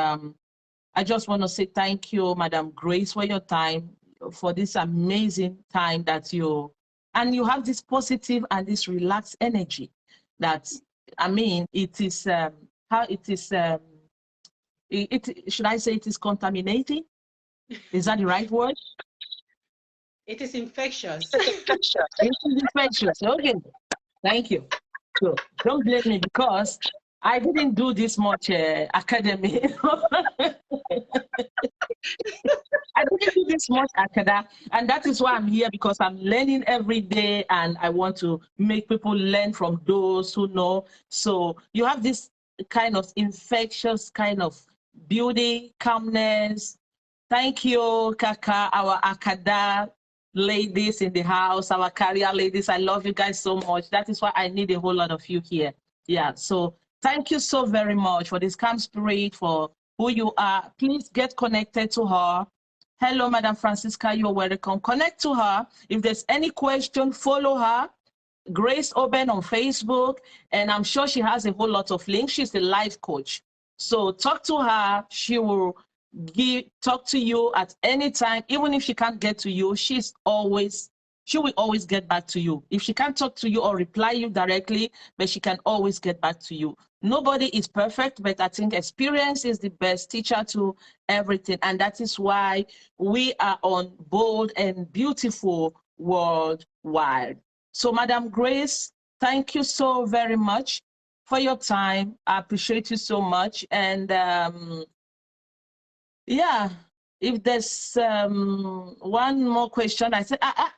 I just want to say thank you, Madam Grace, for your time, for this amazing time that you have this positive and this relaxed energy that, I mean, it is, how it is, should I say it is contaminating? Is that the right word? It is infectious. It is infectious, okay. Thank you. So don't blame me because I didn't do this much academy. I didn't do this much academic, and that is why I'm here, because I'm learning every day and I want to make people learn from those who know. So you have this kind of infectious kind of beauty, calmness. Thank you, Kaka, our Akada ladies in the house, our career ladies. I love you guys so much. That is why I need a whole lot of you here. Yeah, so thank you so very much for this calm spirit, for who you are. Please get connected to her. Hello, Madam Francisca, you're welcome. Connect to her. If there's any question, follow her. Grace Oben on Facebook, and I'm sure she has a whole lot of links. She's a life coach. So talk to her. She will talk to you at any time. Even if she can't get to you, she will always get back to you. If she can't talk to you or reply you directly, but she can always get back to you. Nobody is perfect, but I think experience is the best teacher to everything. And that is why we are on Bold and Beautiful Worldwide. So Madam Grace, thank you so very much for your time. I appreciate you so much. And yeah, if there's one more question, I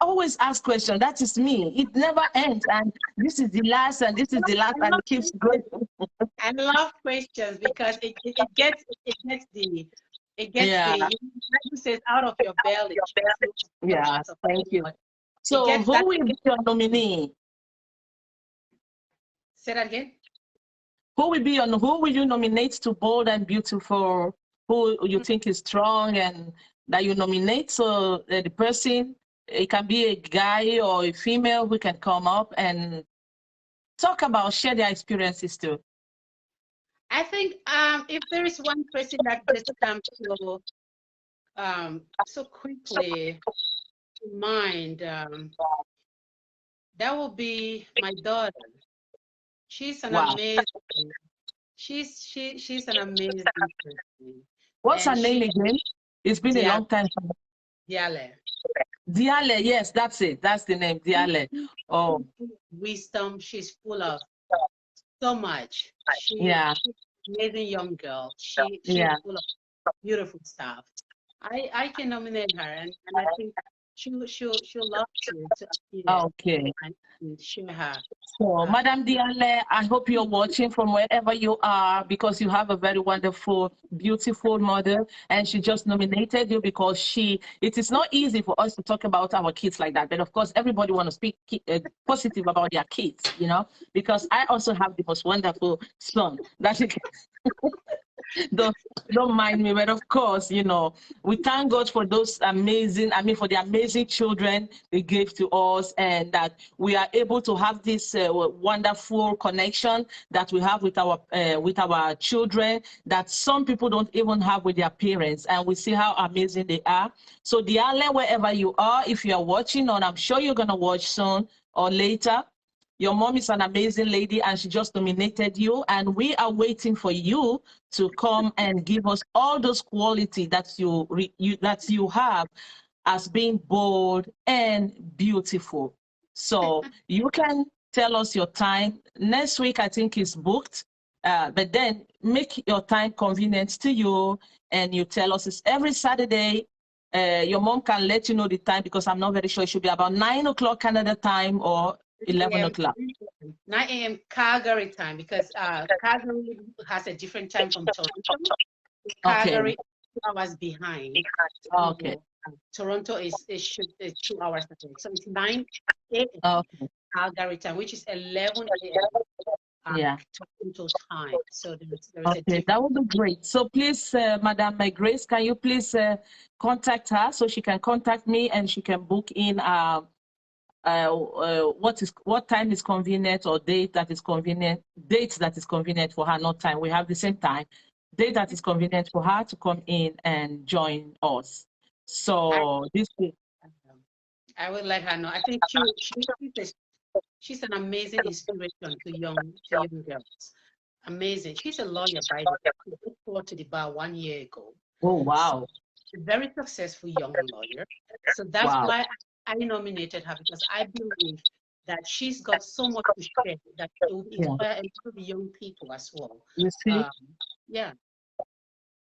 always ask questions. That is me. It never ends. And this is the last, and this is the last, and it keeps going. I love questions because it gets the it says out of your belly. Yeah, thank you. So who will be your nominee? Say that again. Who will you nominate to Bold and Beautiful? Who you think is strong and that you nominate? So the person, it can be a guy or a female who can come up and talk about, share their experiences too. I think if there is one person that just comes to so quickly to mind, that will be my daughter. She's an amazing. She's an amazing person. What's her name again? It's been a long time. Diale. Diale, yes, that's it. That's the name, Diale. Oh, wisdom. She's full of so much. She's an amazing young girl. She's full of beautiful stuff. I can nominate her, and I think she'll love to okay. And share her. So, Madam Diale, I hope you're watching from wherever you are, because you have a very wonderful, beautiful mother, and she just nominated you because it is not easy for us to talk about our kids like that. But of course, everybody want to speak positive about their kids, you know, because I also have the most wonderful son. That's don't mind me, but of course, you know, we thank God for those amazing, for the amazing children they gave to us, and that we are able to have this wonderful connection that we have with our children that some people don't even have with their parents, and we see how amazing they are. So Diale, wherever you are, if you are watching, and I'm sure you're gonna watch soon or later, your mom is an amazing lady, and she just nominated you, and we are waiting for you to come and give us all those qualities that you have as being bold and beautiful. So you can tell us your time. Next week, I think, is booked, but then make your time convenient to you, and you tell us it's every Saturday. Your mom can let you know the time, because I'm not very sure. It should be about 9 o'clock Canada time or 11 o'clock. 9 a.m. Calgary time, because Calgary has a different time from Toronto. Calgary is 2 hours behind. Okay. Toronto is 2 hours ahead. So it's 9 a.m. Calgary time, which is 11 a.m. Toronto time. So there's a difference. That would be great. So please, Madam Grace, can you please contact her so she can contact me and she can book in what time is convenient, or date that is convenient for her, not time. We have the same time, date that is convenient for her to come in and join us. So I will let her know. I think she's an amazing inspiration to young girls. Amazing. She's a lawyer, by the way. She went forward to the bar 1 year ago. Oh, wow. So she's a very successful young lawyer. So that's why I nominated her, because I believe that she's got so much to share that it will inspire a lot of young people as well. You see? Yeah.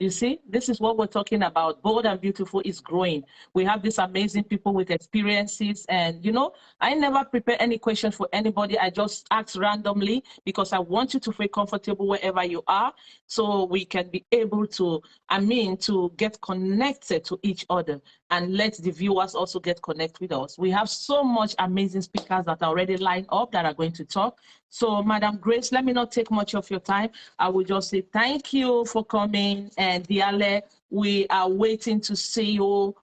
You see, this is what we're talking about. Bold and Beautiful is growing. We have these amazing people with experiences. And, you know, I never prepare any questions for anybody. I just ask randomly because I want you to feel comfortable wherever you are so we can be able to, to get connected to each other and let the viewers also get connected with us. We have so much amazing speakers that are already lined up that are going to talk. So, Madam Grace, let me not take much of your time. I will just say thank you for coming. And Diale, we are waiting to see you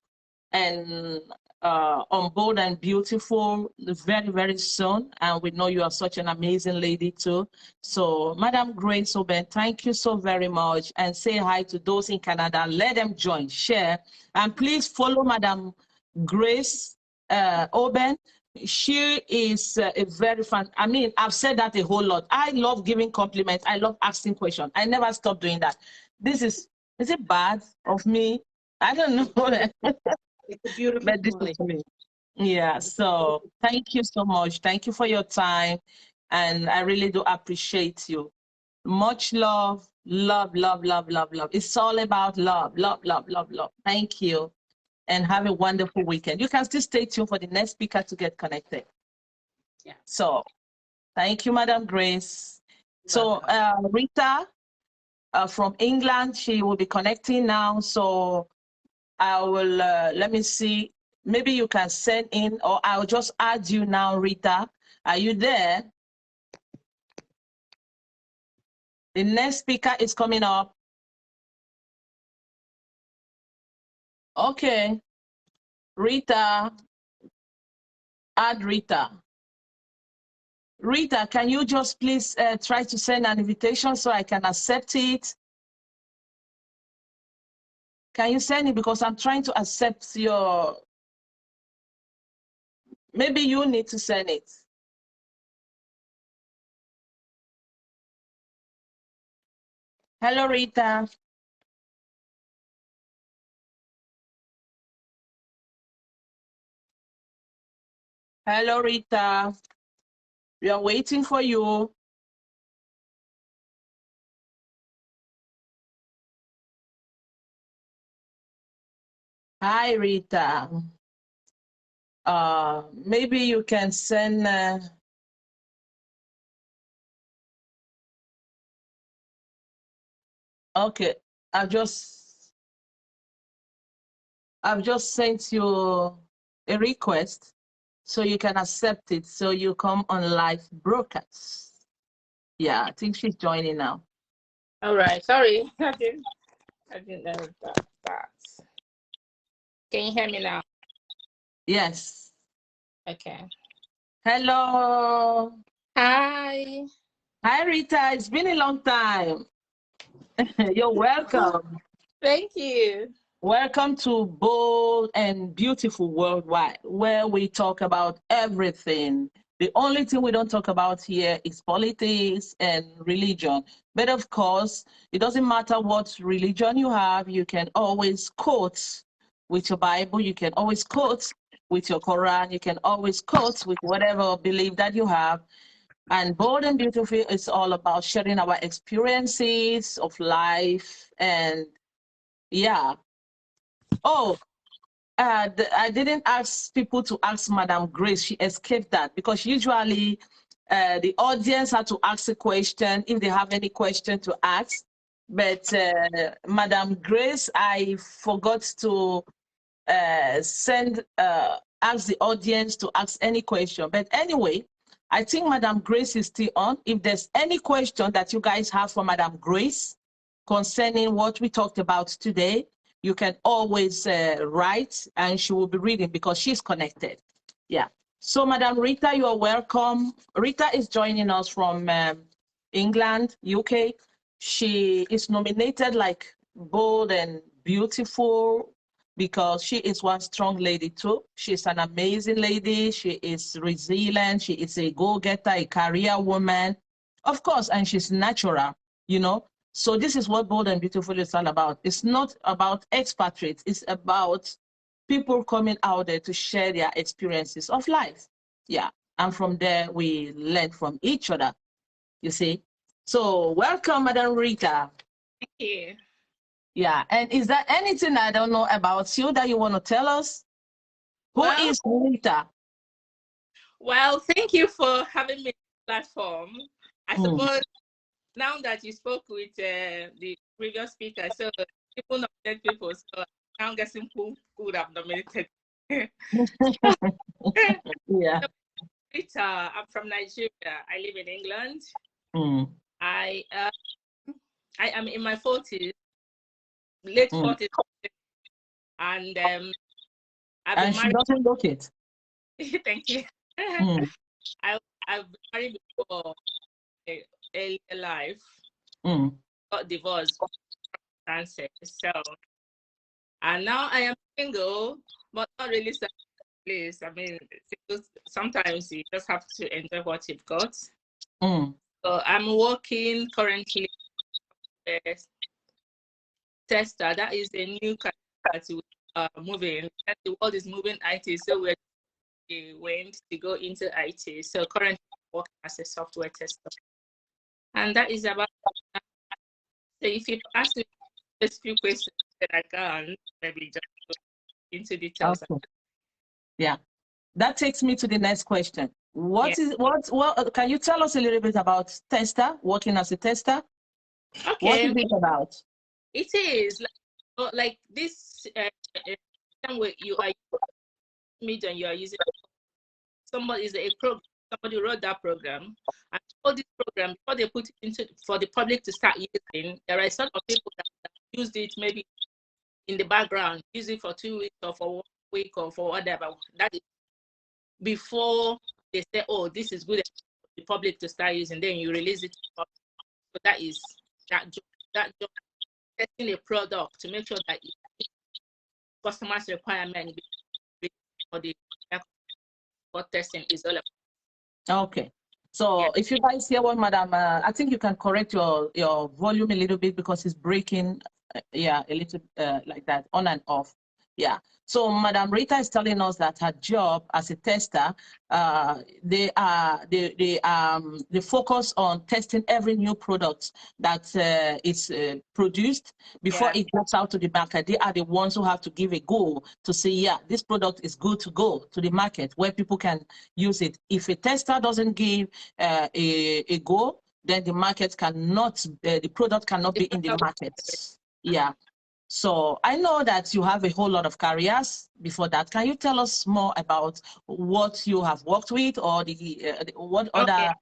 and on Bold and Beautiful very, very soon. And we know you are such an amazing lady too. So, Madam Grace Oben, thank you so very much. And say hi to those in Canada. Let them join, share. And please follow Madam Grace Oben. She is a very fun. I've said that a whole lot. I love giving compliments. I love asking questions. I never stop doing that. Is it bad of me? I don't know. It's a beautiful But this is me. Yeah, so thank you so much. Thank you for your time. And I really do appreciate you. Much love, love, love, love, love, love. It's all about love, love, love, love, love. Thank you. And have a wonderful weekend. You can still stay tuned for the next speaker to get connected. Yeah. So thank you, Madam Grace. So Rita from England, she will be connecting now. So I will, let me see, maybe you can send in, or I'll just add you now, Rita. Are you there? The next speaker is coming up. Okay. Rita, add Rita. Rita, can you just please try to send an invitation so I can accept it? Can you send it? Because I'm trying to accept your, maybe you need to send it. Hello, Rita. Hello, Rita. We are waiting for you. Hi, Rita. Maybe you can send. Okay, I've just sent you a request so you can accept it. So you come on live broadcast. Yeah, I think she's joining now. All right, sorry, I didn't know that. Can you hear me now? Yes. Okay. Hello. Hi. Hi, Rita. It's been a long time. You're welcome. Thank you. Welcome to Bold and Beautiful Worldwide, where we talk about everything. The only thing we don't talk about here is politics and religion. But of course, it doesn't matter what religion you have, you can always quote with your Bible, you can always quote with your Quran, you can always quote with whatever belief that you have. And Bold and Beautiful is all about sharing our experiences of life. And yeah. Oh, I didn't ask people to ask Madam Grace. She escaped that because usually the audience had to ask a question if they have any question to ask. But Madam Grace, I forgot to ask the audience to ask any question. But anyway, I think Madam Grace is still on. If there's any question that you guys have for Madam Grace concerning what we talked about today, you can always write and she will be reading because she's connected. Yeah. So Madam Rita, you are welcome. Rita is joining us from England, UK. She is nominated like Bold and Beautiful because she is one strong lady too. She's an amazing lady. She is resilient. She is a go-getter, a career woman, of course, and she's natural, you know. So this is what Bold and Beautiful is all about. It's not about expatriates. It's about people coming out there to share their experiences of life. Yeah. And from there, we learn from each other, you see. So welcome, Madam Rita. Thank you. Yeah, and is there anything I don't know about you that you want to tell us? Who is Rita? Well, thank you for having me on the platform. I suppose now that you spoke with the previous speaker, so people nominated people, so I'm guessing who could have nominated. Yeah. Rita, I'm from Nigeria. I live in England. I am in my 40s, late 40s, and I've been and she married. doesn't look it. Thank you. I've been married before early life. Got divorced, cancer. So, and now I am single, but not really please. I mean, sometimes you just have to enjoy what you've got. So I'm working currently as tester. That is a new category moving. The world is moving IT, so we went to go into IT. So currently I'm working as a software tester. And that is about, so if you ask me a few questions that I can, maybe just go into details. Okay. Yeah. That takes me to the next question. What can you tell us a little bit about tester, working as a tester? Okay. What is it about? It is like this way you are media, you are using somebody is a program, somebody wrote that program, and all this program before they put it into for the public to start using, there are some of people that used it maybe in the background, use it for 2 weeks or for 1 week or for whatever. That is before they say, oh, this is good for the public to start using, then you release it. So that is that job, testing a product to make sure that customers' requirement for the what testing is all about. Okay. So if you guys hear what Madam, I think you can correct your volume a little bit because it's breaking, a little like that, on and off. Yeah. So Madam Rita is telling us that her job as a tester, they focus on testing every new product that is produced before it goes out to the market. They are the ones who have to give a go to say, yeah, this product is good to go to the market where people can use it. If a tester doesn't give a go, then the market cannot, the product cannot be in the market. Yeah. So I know that you have a whole lot of careers before that. Can you tell us more about what you have worked with or what other,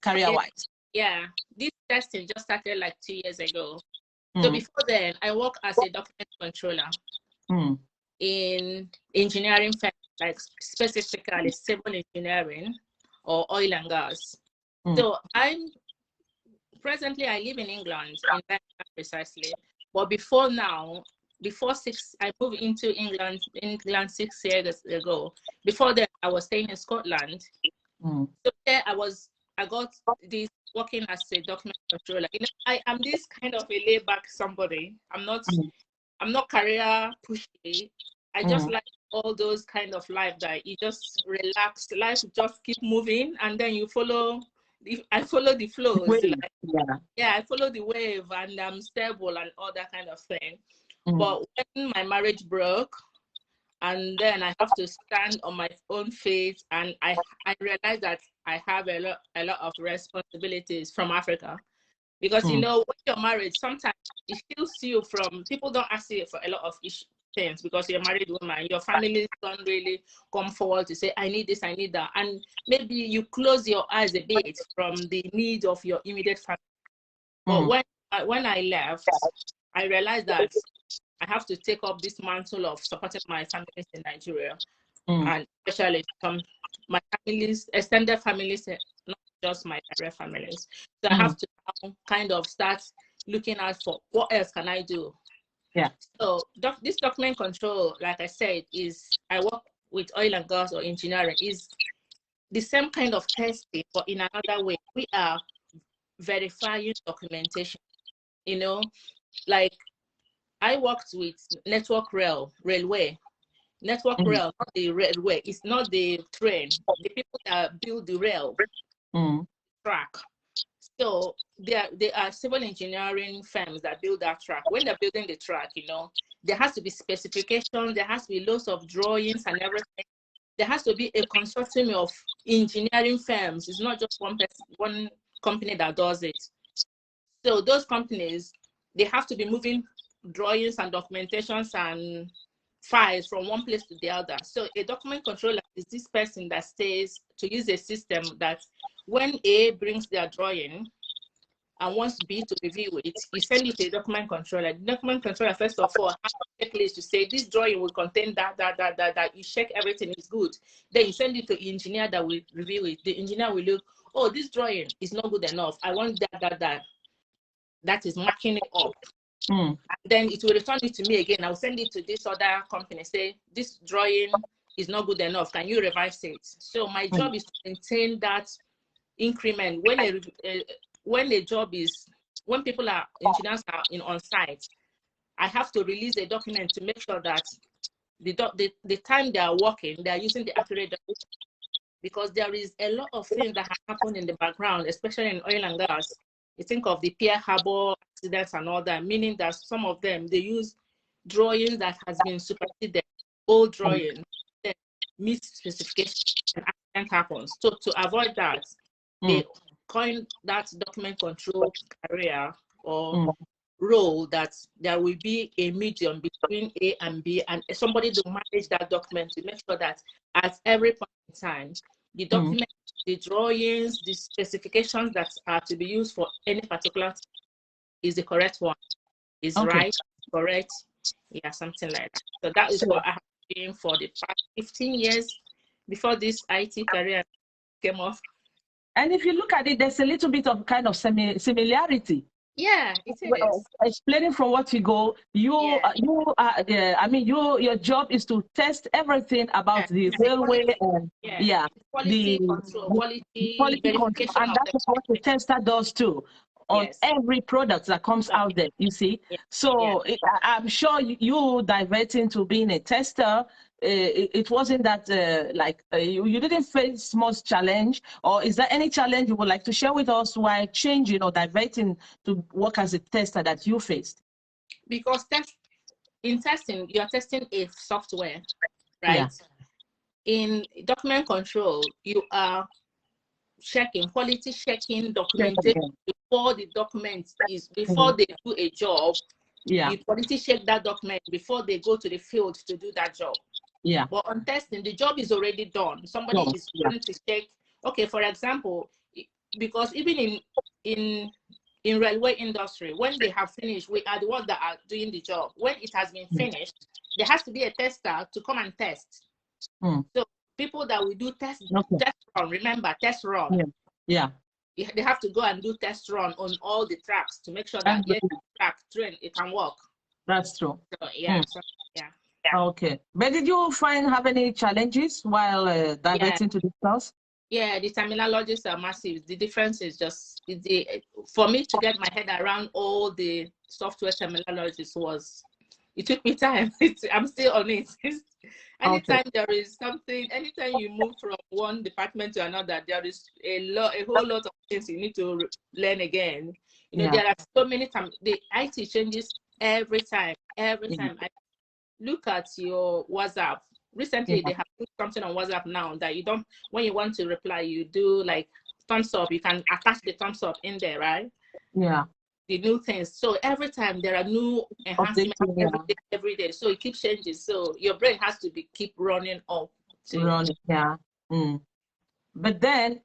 career-wise? Yeah, this testing just started like 2 years ago. So before then, I worked as a document controller in engineering firm, like specifically civil engineering or oil and gas. So presently I live in England, in Birmingham precisely. But before now, I moved into England 6 years ago. Before that, I was staying in Scotland. So there I got this working as a document controller. You know, I am this kind of a laid back somebody. I'm not career pushy. I just like all those kind of life that you just relax, life just keep moving, and then you follow. I follow the flows. I follow the wave, and I'm stable and all that kind of thing. But when my marriage broke, and then I have to stand on my own feet, and I realized that I have a lot of responsibilities from Africa, because you know when you're married, sometimes it feels you from people don't ask you for a lot of things because you're a married woman. Your family don't really come forward to say, I need this, I need that. And maybe you close your eyes a bit from the need of your immediate family. But when I left, I realized that I have to take up this mantle of supporting my families in Nigeria, and especially my families, extended families, not just my direct families. So I have to kind of start looking out for what else can I do. Yeah. So this document control, like I said, I work with oil and gas or engineering, is the same kind of testing, but in another way. We are verifying documentation. You know, like I worked with Network Railway. network rail, not the railway. It's not the train. The people that build the rail track. So they are civil engineering firms that build that track. When they're building the track, you know, there has to be specifications, there has to be loads of drawings and everything. There has to be a consortium of engineering firms. It's not just one person, one company that does it. So those companies, they have to be moving drawings and documentations and files from one place to the other. So a document controller is this person that stays to use a system that when A brings their drawing and wants B to review it, you send it to a document controller. The document controller, first of all, has a checklist to say this drawing will contain that. You check everything is good. Then you send it to the engineer that will review it. The engineer will look, oh, this drawing is not good enough. I want that. That is marking it up. And then it will return it to me again. I'll send it to this other company, say, this drawing is not good enough. Can you revise it? So my job is to maintain that increment. When people are, engineers are on site, I have to release a document to make sure that the time they are working, they are using the accurate document. Because there is a lot of things that have happened in the background, especially in oil and gas. You think of the Pierre Harbor accidents and all that, meaning that some of them, they use drawings that has been superseded, old drawings, then miss specification, and accident happens. So to avoid that, they coin that document control career or role that there will be a medium between A and B, and somebody to manage that document to make sure that at every point in time, the document, the drawings, the specifications that are to be used for any particular is the correct one, is right, correct, yeah, something like that. So that is what I have been doing for the past 15 years before this IT career came off. And if you look at it, there's a little bit of kind of similarity. Yeah, it is. Explaining from what you go, your job is to test everything about the railway and quality control, quality verification, and that's what the tester does too on every product that comes out there. You see, so I'm sure you divert into being a tester. It wasn't that you didn't face much challenge, or is there any challenge you would like to share with us while changing or diverting to work as a tester that you faced? Because in testing, you're testing a software, right? Yeah. In document control, you are quality checking documentation before the document before they do a job. Yeah. You quality check that document before they go to the field to do that job. Yeah. But on testing, the job is already done. Somebody is going to check. Okay, for example, because even in railway industry, when they have finished, we are the ones that are doing the job. When it has been finished, there has to be a tester to come and test. So people that will do test run, remember, test run. Yeah. They have to go and do test run on all the tracks to make sure that train, it can work. That's true. So, Okay. But did you have any challenges while diverting to this course? Yeah, the terminologies are massive. The difference is just, for me to get my head around all the software terminologies it took me time. I'm still on it. Anytime there is something, anytime you move from one department to another, there is a whole lot of things you need to learn again. You know, there are so many times, the IT changes every time. I look at your WhatsApp. Recently, they have put something on WhatsApp now that you don't, when you want to reply, you do like thumbs up. You can attach the thumbs up in there, right? Yeah. The new things. So every time there are new enhancements every day. So it keeps changing. So your brain has to keep running up. But then,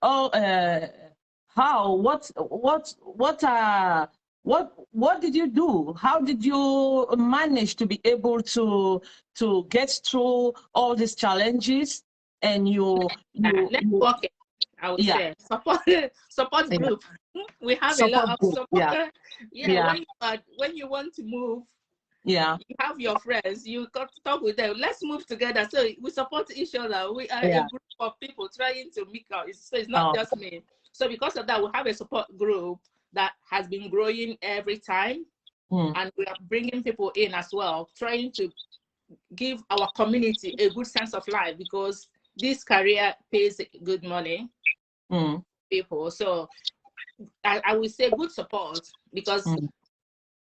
what did you do? How did you manage to be able to get through all these challenges? And networking, I would say support group. We have a lot of support. When you want to move, you have your friends, you got to talk with them. Let's move together. So we support each other. We are a group of people trying to make out. So it's not just me. So because of that, we have a support group that has been growing every time, and we are bringing people in as well, trying to give our community a good sense of life, because this career pays good money. People. So I would say good support, because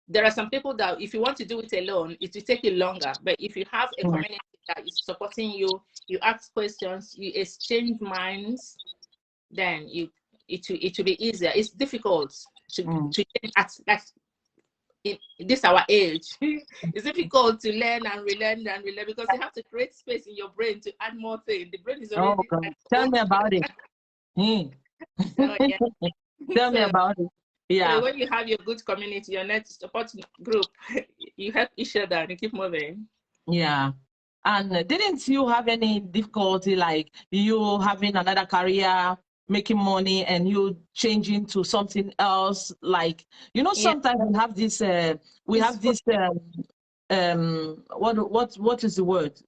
there are some people that if you want to do it alone, it will take you longer. But if you have a community that is supporting you, you ask questions, you exchange minds, then it will be easier. It's difficult to change at in this our age. It's difficult to learn and relearn and relearn, because you have to create space in your brain to add more things. The brain is already tell me about it. So, yeah. Tell me about it. Yeah. So when you have your good community, your net support group, you help each other and you keep moving. Yeah. And didn't you have any difficulty, like you having another career, making money, and you changing to something else? Like, you know, sometimes we have this, what is the word?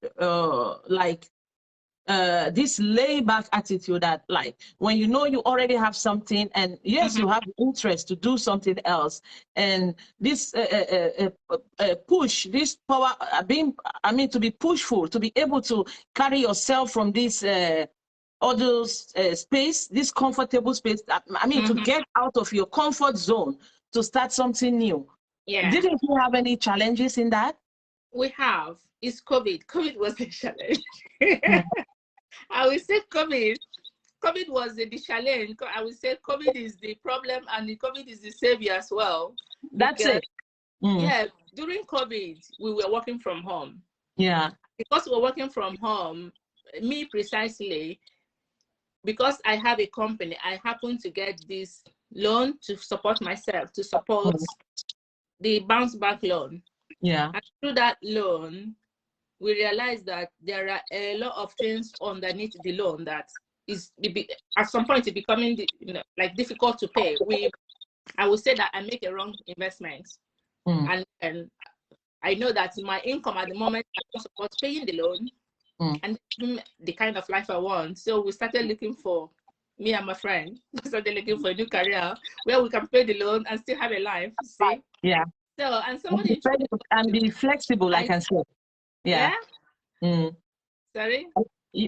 This layback attitude that, like, when you know you already have something, and yes, you have interest to do something else, and this push, this power, to be pushful, to be able to carry yourself from this other space, this comfortable space, to get out of your comfort zone to start something new. Yeah. Didn't you have any challenges in that? We have. It's COVID. COVID was the challenge. I will say COVID was the challenge. I will say COVID is the problem, and the COVID is the savior as well. That's it. Yeah, during COVID, we were working from home. Yeah. Because we're working from home, me precisely, because I have a company, I happen to get this loan to support myself, to support the bounce back loan. Yeah. And through that loan, we realized that there are a lot of things underneath the loan that is at some point it's becoming like difficult to pay. I would say that I make a wrong investment, and I know that my income at the moment cannot support paying the loan and the kind of life I want. So we started looking for, me and my friend started looking for a new career where we can pay the loan and still have a life. See? Yeah. So and somebody and be flexible, I can say. Yeah. Sorry?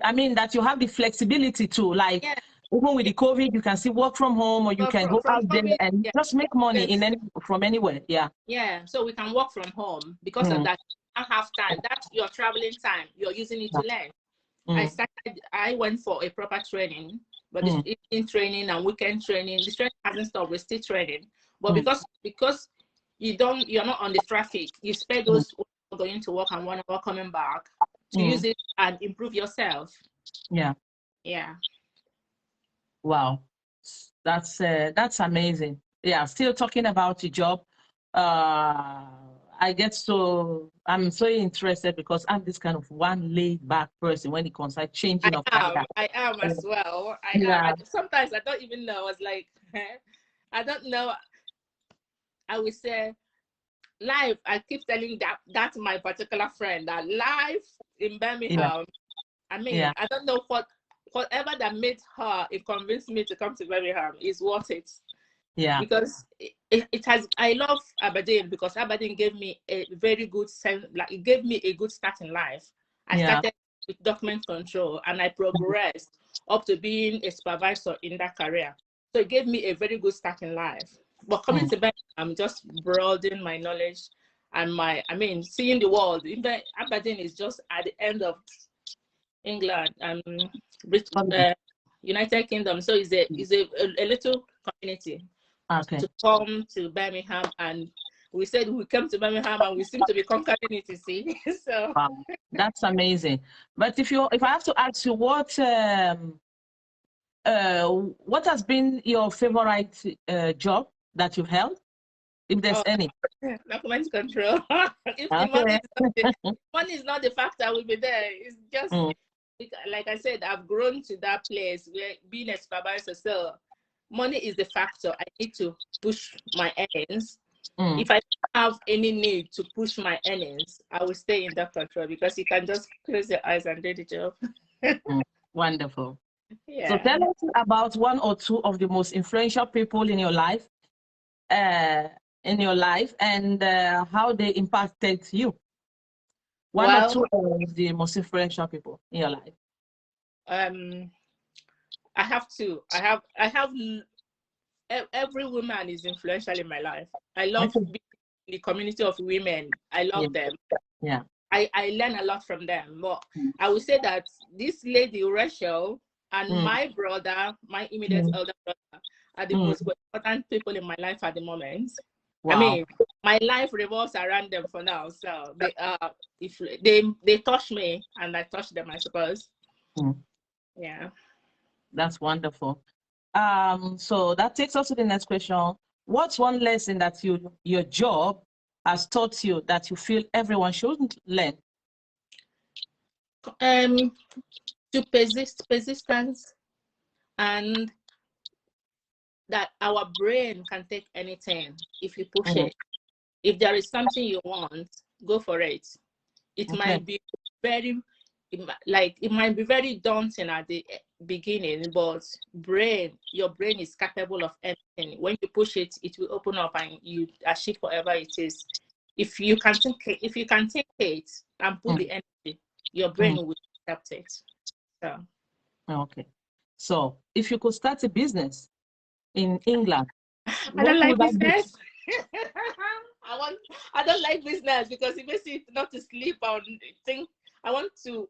I mean that you have the flexibility to, like, even with the COVID, you can still work from home, or you can go out there and just make money from anywhere. Yeah. Yeah. So we can work from home because of that. I have time. That's your traveling time. You're using it to learn. I went for a proper training, but it's evening training and weekend training. The training hasn't stopped. We're still training. But because you're not on the traffic, you spend those going to work and 1 hour coming back to use it and improve yourself. Yeah. Wow, that's amazing. Yeah, still talking about your job. I'm so interested because I'm this kind of one laid back person when it comes to changing of career. I am as well. Sometimes I don't even know. I was like, I don't know. I would say life. I keep telling that's my particular friend, that life in Birmingham. I don't know whatever that made her, it convinced me to come to Birmingham is worth it. Yeah. Because it has, I love Aberdeen because Aberdeen gave me a very good sense, like it gave me a good start in life. I started with document control and I progressed up to being a supervisor in that career. So it gave me a very good start in life. But coming to Birmingham just broadened my knowledge and seeing the world. Aberdeen is just at the end of England and United Kingdom. So it's a little community. To come to Birmingham, and we said we came to Birmingham and we seem to be conquering it, you see. So wow, that's amazing. But if I have to ask you, what has been your favorite job that you've held, if there's any? Document control. If the money is not the factor, I will be there. It's just like I said, I've grown to that place where being a supervisor, so money is the factor. I need to push my earnings. If I don't have any need to push my earnings, I will stay in that control because you can just close your eyes and do the job. Wonderful. Yeah. So tell us about one or two of the most influential people in your life, and how they impacted you. One or two of the most influential people in your life. I have two. I have every woman is influential in my life. I love being in the community of women. I love them. Yeah. I learn a lot from them. But I would say that this lady Rachel and my brother, my immediate elder brother, are the most important people in my life at the moment. Wow. I mean, my life revolves around them for now. So they if they touch me and I touch them, I suppose. Yeah. That's wonderful. So that takes us to the next question. What's one lesson that your job has taught you that you feel everyone shouldn't learn? To persistence, and that our brain can take anything if you push it. If there is something you want, go for it. It might be it might be very daunting at the beginning, but your brain is capable of anything. When you push it, it will open up and you achieve whatever it is. If you can take it and put the energy, your brain will accept it. So. Okay. So if you could start a business in England, I don't like business. I don't like business because it makes it not to sleep and think. I want to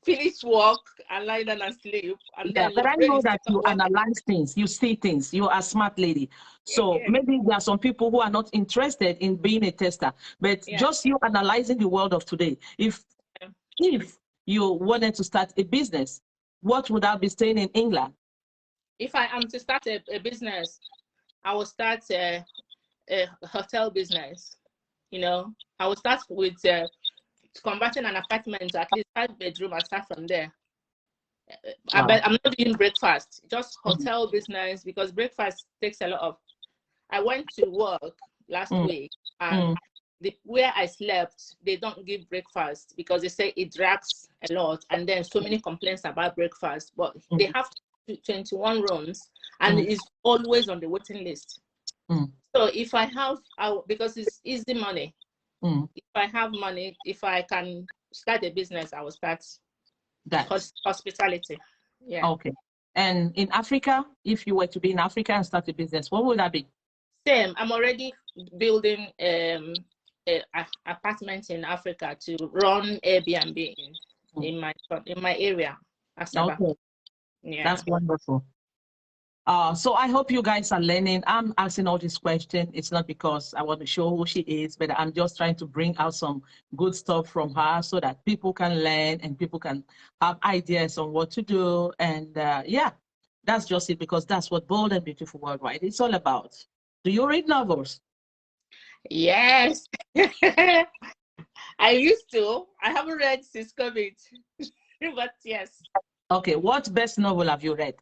finish work and lie down and sleep. And then but I know that you analyze things, you see things, you are a smart lady. So maybe there are some people who are not interested in being a tester, but just you analyzing the world of today. If you wanted to start a business, what would I be staying in England? If I am to start a business, I will start a hotel business. You know, I will start with converting an apartment to at least 5 bedroom and start from there. Wow. I'm not doing breakfast, just hotel business, because breakfast takes a lot of. I went to work last week and where I slept, they don't give breakfast because they say it drags a lot, and then so many complaints about breakfast. But they have 21 rooms and it's always on the waiting list. So if I have, because it's easy money. If I have money, if I can start a business, I will start hospitality. Yeah. Okay. And in Africa, if you were to be in Africa and start a business, what would that be? Same. I'm already building apartments in Africa to run Airbnb in my area. Okay. Yeah. That's wonderful. So I hope you guys are learning. I'm asking all these questions. It's not because I want to show who she is, but I'm just trying to bring out some good stuff from her so that people can learn and people can have ideas on what to do. And yeah, that's just it, because that's what Bold and Beautiful Worldwide is all about. Do you read novels? Yes. I used to. I haven't read since COVID, but yes. Okay, what best novel have you read?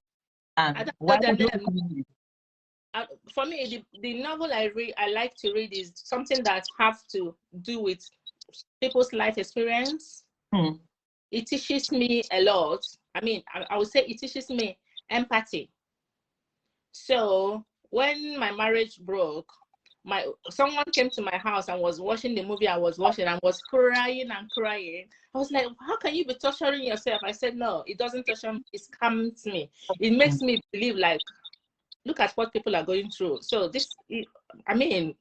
And why would you recommend it? For me, the novel I like to read is something that have to do with people's life experience. It teaches me a lot. I mean, I would say it teaches me empathy. So when my marriage broke, someone came to my house and was watching the movie I was watching and was crying and crying. I was like, how can you be torturing yourself? I said, no, it doesn't torture me. It calms me. It makes me believe, like, look at what people are going through. So I mean,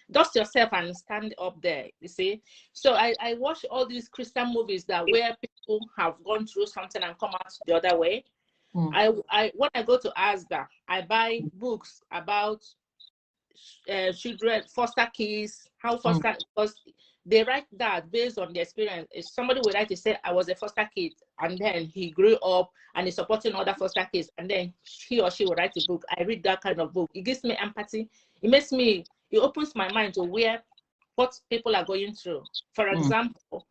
dust yourself and stand up there, you see. So I watch all these Christian movies where people have gone through something and come out the other way. When I go to Asda, I buy books about children, foster kids, how foster, because they write that based on the experience. If somebody would like to say, I was a foster kid, and then he grew up and is supporting other foster kids, and then he or she will write a book. I read that kind of book. It gives me empathy. It opens my mind to what people are going through. For example,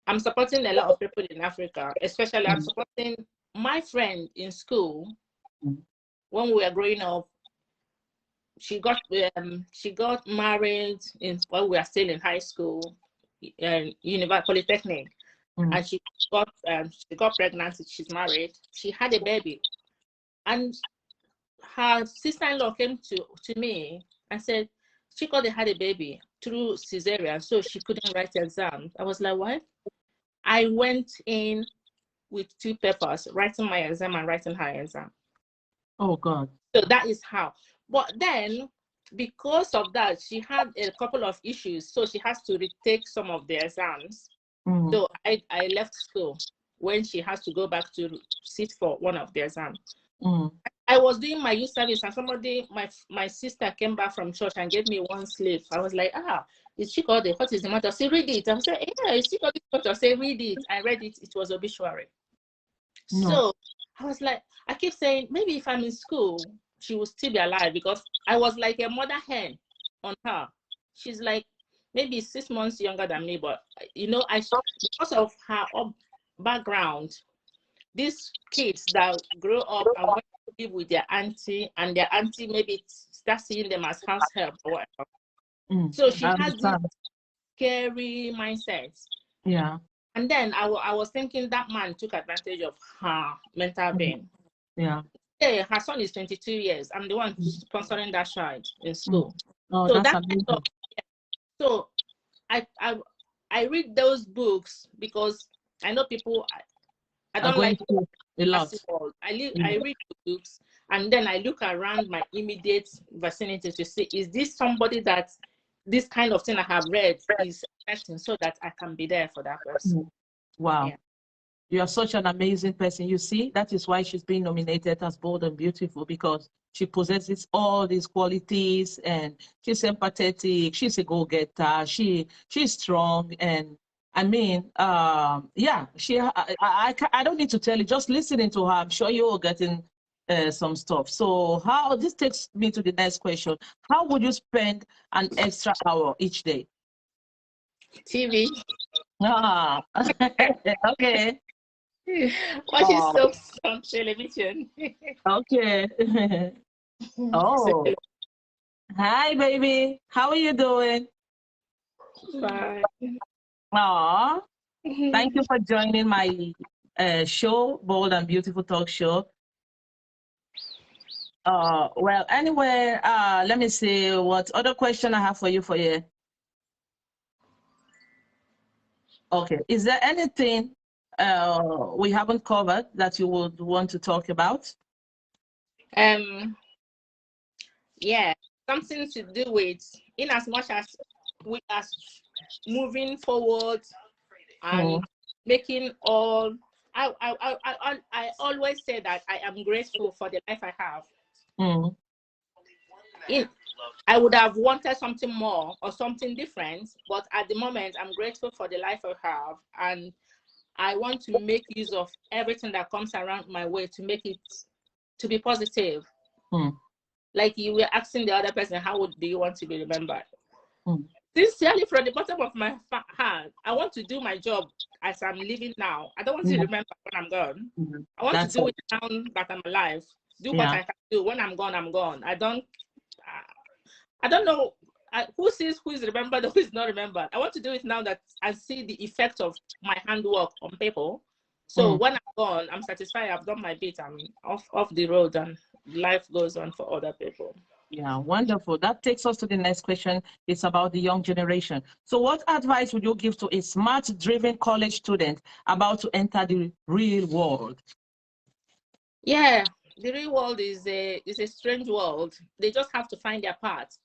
I'm supporting a lot of people in Africa, especially I'm supporting my friend in school. When we were growing up, she got married while we were still in high school, polytechnic, and she got pregnant. She's married. She had a baby, and her sister-in-law came to me and said, "Chico, they had a baby. through cesarean, so she couldn't write the exam. I was like, what? I went in with 2 papers, writing my exam and writing her exam. Oh God. So that is how. But then, because of that, she had a couple of issues, so she has to retake some of the exams. So I left school when she has to go back to sit for one of the exams. I was doing my youth service, and somebody, my sister came back from church and gave me one slip. I was like, is she called it? What is the matter? Say, read it. I said, yeah, is she called it? I say, read it. I read it. It was obituary. No. So I was like, I keep saying, maybe if I'm in school, she will still be alive, because I was like a mother hen on her. She's like maybe 6 months younger than me, but you know, because of her background, these kids that grow up and want to live with their auntie, and their auntie maybe start seeing them as house help or whatever. So she has this scary mindset. Yeah. And then I was thinking that man took advantage of her mental being. Yeah. Hey, her son is 22 years. I'm the one sponsoring that child in school. Oh, so that's amazing. So I read those books because I know people. I don't like a lot. I read books, and then I look around my immediate vicinity to see, is this somebody that this kind of thing I have read is affecting, so that I can be there for that person. Wow. Yeah. You are such an amazing person. You see, that is why she's been nominated as Bold and Beautiful, because she possesses all these qualities, and she's empathetic, she's a go-getter, she's strong, and I mean, yeah, I don't need to tell you, just listening to her, I'm sure you're getting some stuff. So this takes me to the next question. How would you spend an extra hour each day? TV. Okay. Watching soaps on television. Okay. Oh. Hi, baby. How are you doing? Fine. Aw. Thank you for joining my show, Bold and Beautiful Talk Show. Well, anyway, let me see what other question I have for you Okay. Is there anything we haven't covered that you would want to talk about? Yeah, something to do with, in as much as we are moving forward and making all. I always say that I am grateful for the life I have. I would have wanted something more or something different, but at the moment, I'm grateful for the life I have, and I want to make use of everything that comes around my way to make it to be positive. Like you were asking the other person, how do you want to be remembered? Sincerely, from the bottom of my heart, I want to do my job as I'm living now. I don't want to remember when I'm gone. I want to do it now that I'm alive. Do what I can do. When I'm gone, I'm gone. I don't know who sees who is remembered or who is not remembered. I want to do it now that I see the effect of my handwork on people. So when I'm gone, I'm satisfied. I've done my bit. I'm off the road, and life goes on for other people. Yeah, wonderful. That takes us to the next question. It's about the young generation. So what advice would you give to a smart-driven college student about to enter the real world? Yeah, the real world is a strange world. They just have to find their path.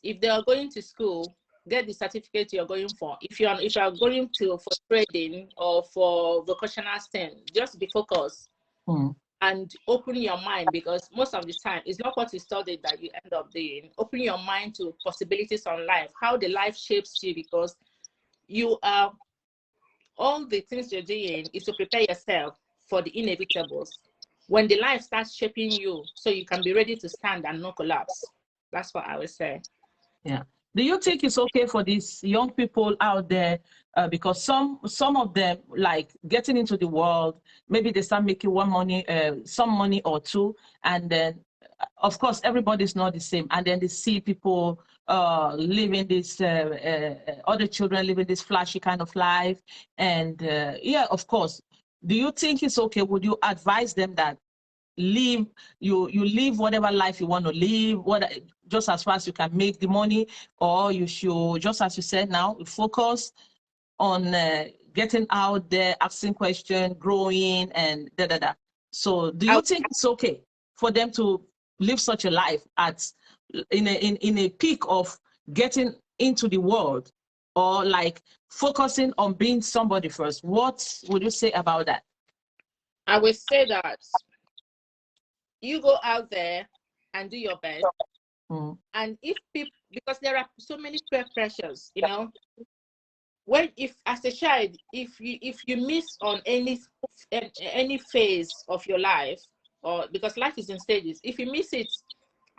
If they are going to school, get the certificate you're going for. If you are going for trading or for vocational STEM, just be focused and open your mind, because most of the time it's not what you studied that you end up doing. Open your mind to possibilities on life, how the life shapes you, because you are, all the things you're doing is to prepare yourself for the inevitables. When the life starts shaping you, so you can be ready to stand and not collapse. That's what I would say. Yeah. Do you think it's okay for these young people out there, because some of them, like getting into the world, maybe they start making some money or two, and then of course everybody's not the same, and then they see people living this, other children living this flashy kind of life, and yeah, of course. Do you think it's okay? Would you advise them that live, you live whatever life you want to live, just as far as you can make the money, or you should, just as you said now, focus on getting out there, asking questions, growing, and da da da. So do you think it's okay for them to live such a life in a peak of getting into the world, or like focusing on being somebody first? What would you say about that? I would say that you go out there and do your best. And if people, because there are so many peer pressures, you know, if as a child, if you miss on any phase of your life, or because life is in stages, if you miss it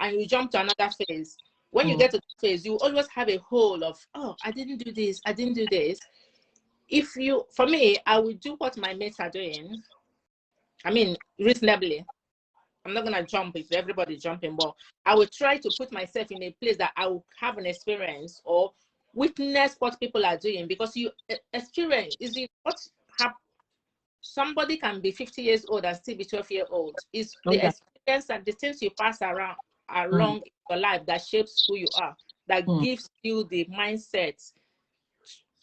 and you jump to another phase, when you get to the phase, you always have a hole of, oh, I didn't do this, I didn't do this. For me, I would do what my mates are doing. I mean, reasonably. I'm not gonna jump if everybody's jumping, but I would try to put myself in a place that I will have an experience or witness what people are doing, because you experience somebody can be 50 years old and still be 12-year-old. It's the experience and the things you pass along your life that shapes who you are, that gives you the mindset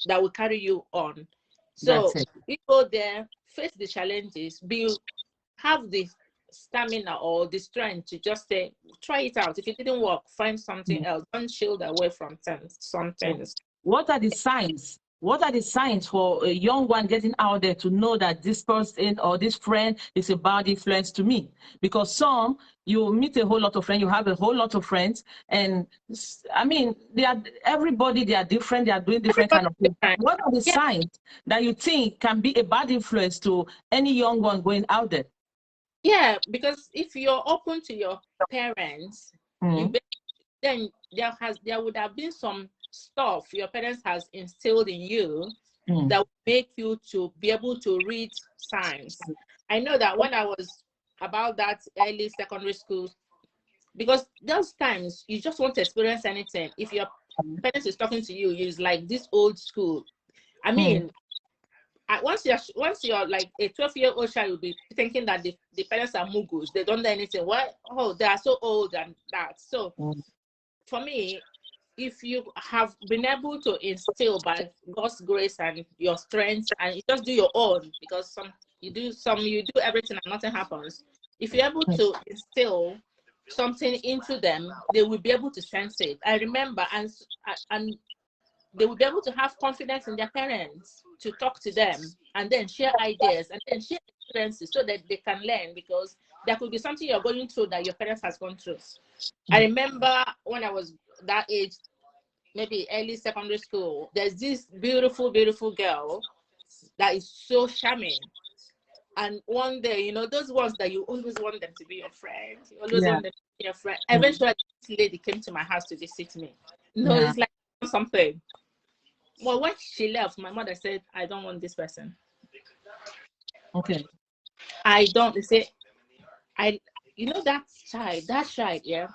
that will carry you on. So we go there, face the challenges, have the stamina or the strength to just say, try it out. If it didn't work, find something else. Don't shield away from some things. What are the signs? What are the signs for a young one getting out there to know that this person or this friend is a bad influence to me? Because you meet a whole lot of friends, you have a whole lot of friends, and I mean, they are different, they are doing different kind of things. What are the signs that you think can be a bad influence to any young one going out there? Yeah, because if you're open to your parents, then there would have been some stuff your parents has instilled in you that will make you to be able to read signs. I know that when I was about that early secondary school, because those times you just want to experience anything. If your parents is talking to you, it's like this old school. I mean, once you're like a 12-year-old child, you'll be thinking that the parents are mugus. They don't know anything. Why? Oh, they are so old and that. So for me, if you have been able to instill by God's grace and your strength, and you just do your own, because you do everything and nothing happens. If you're able to instill something into them, they will be able to sense it. I remember, and they will be able to have confidence in their parents to talk to them and then share ideas and then share experiences so that they can learn, because there could be something you're going through that your parents has gone through. I remember when I was that age, maybe early secondary school, there's this beautiful, beautiful girl that is so charming. And one day, you know, those ones that you always want them to be your friend. You always want them to be your friend. Eventually, this lady came to my house to visit me. It's like something. Well, when she left, my mother said, I don't want this person. Okay. You know, that child, yeah.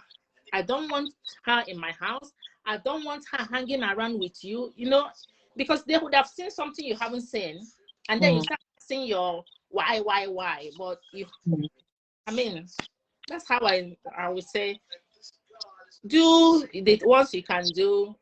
I don't want her in my house. I don't want her hanging around with you, you know, because they would have seen something you haven't seen. And then you start seeing your why. But I mean, that's how I would say, do the ones you can do,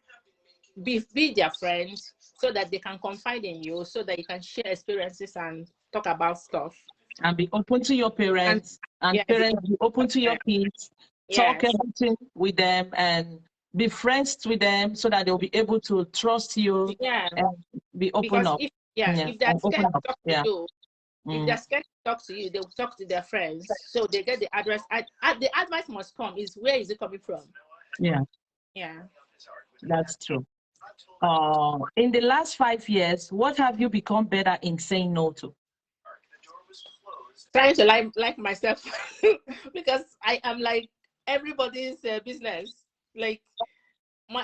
be their friends, so that they can confide in you, so that you can share experiences and talk about stuff. And be open to your parents, and parents be open to your kids, talk everything with them, and be friends with them, so that they'll be able to trust you and be open up. If they're scared to talk to you, if they're scared to talk to you, they'll talk to their friends, so they get the address. The advice must come is, where is it coming from? Yeah, that's true. In the last 5 years, what have you become better in saying no to? Trying to like myself, because I am like everybody's business. Like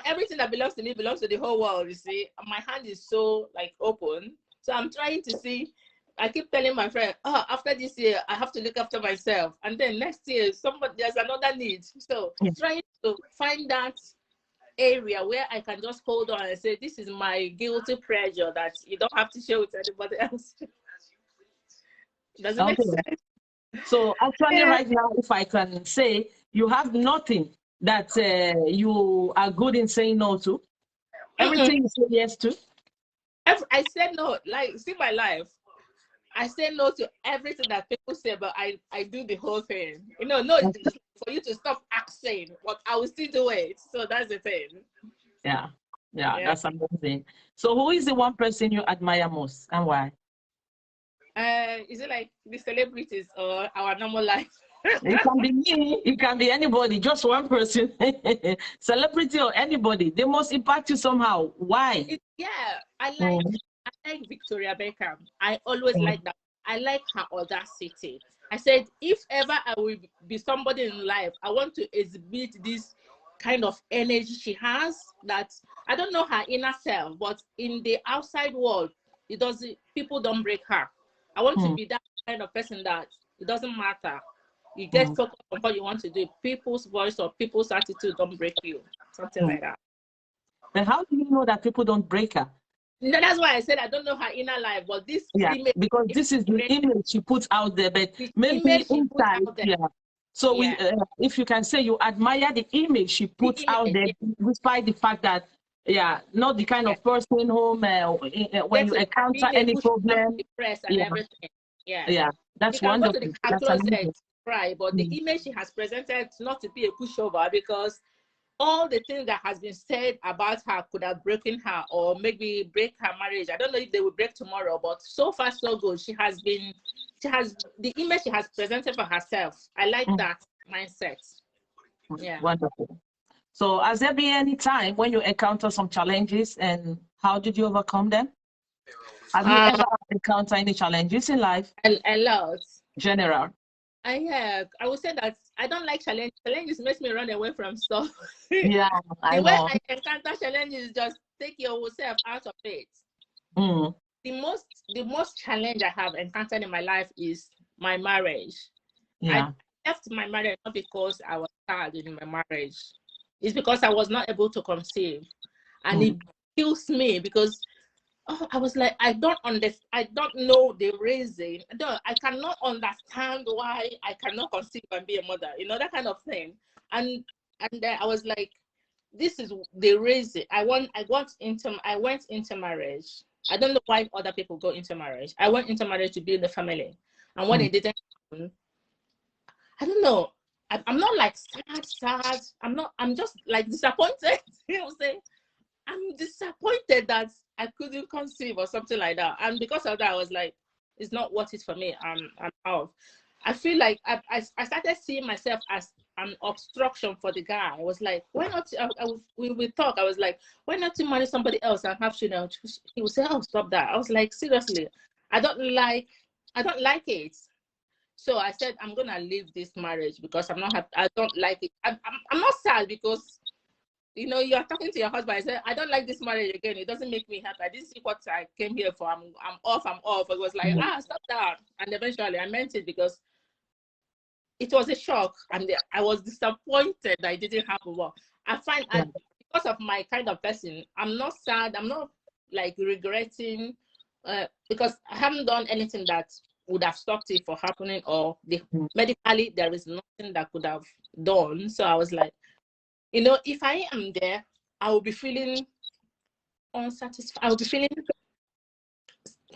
everything that belongs to me belongs to the whole world. You see, my hand is so like open. So I'm trying to see. I keep telling my friend, after this year, I have to look after myself, and then next year, there's another need. So trying to find that area where I can just hold on and say, this is my guilty pleasure that you don't have to share with anybody else. Does it make sense? So actually right now, if I can say, you have nothing that you are good in saying no to. Everything you say yes to. I said no. Like, see my life. I say no to everything that people say, but I do the whole thing. You know, no, it's just for you to stop asking, but I will still do it. So that's the thing. Yeah, that's amazing. So who is the one person you admire most and why? Is it like the celebrities or our normal life? It can be me, it can be anybody, just one person. Celebrity or anybody, they must impact you somehow. Why? I like Victoria Beckham. I always like that. I like her audacity. I said, if ever I will be somebody in life, I want to exhibit this kind of energy she has, that I don't know her inner self, but in the outside world, people don't break her. I want to be that kind of person that it doesn't matter. You get focused on what you want to do. People's voice or people's attitude don't break you. Something like that. Then how do you know that people don't break her? No, that's why I said I don't know her inner life, but this image, because this is the image she puts out there, but maybe inside, So if you can say you admire the image she puts out there, despite the fact that, not the kind of person whom when you encounter any problem, and everything. That's you wonderful. Can go to the closet, cry, but the image she has presented not to be a pushover, because all the things that has been said about her could have broken her or maybe break her marriage. I don't know if they will break tomorrow, but so far so good. She has the image she has presented for herself. I like that mindset. Yeah. Wonderful. So has there been any time when you encounter some challenges, and how did you overcome them? Have you ever encountered any challenges in life? A lot. General. I would say that I don't like challenges. Challenges makes me run away from stuff. Yeah, the way I encounter challenges is just take yourself out of it. The most challenge I have encountered in my life is my marriage. I left my marriage not because I was sad in my marriage. It's because I was not able to conceive, and it kills me because I was like, I don't understand. I don't know the reason. I cannot understand why I cannot conceive and be a mother. You know, that kind of thing. And then I was like, this is the reason. I went into marriage. I don't know why other people go into marriage. I went into marriage to build a family, and when it didn't happen, I don't know. I'm not like sad. I'm just like disappointed. You know what I'm saying? I'm disappointed that I couldn't conceive or something like that. And because of that, I was like, it's not worth it for me. I'm out. I feel like I started seeing myself as an obstruction for the guy. I was like, why not? We talk. I was like, why not to marry somebody else and have children? He would say, oh, stop that. I was like, seriously, I don't like it. So I said, I'm gonna leave this marriage because I'm not happy. I don't like it. I'm not sad because, you know, you're talking to your husband. I said, I don't like this marriage again. It doesn't make me happy. I didn't see what I came here for. I'm off. It was like, stop that. And eventually I meant it because it was a shock. And I was disappointed that it didn't happen. Well, I find because of my kind of person, I'm not sad. I'm not like regretting because I haven't done anything that would have stopped it from happening, or medically there is nothing that could have done. So I was like, you know, if I am there, I will be feeling unsatisfied. I will be feeling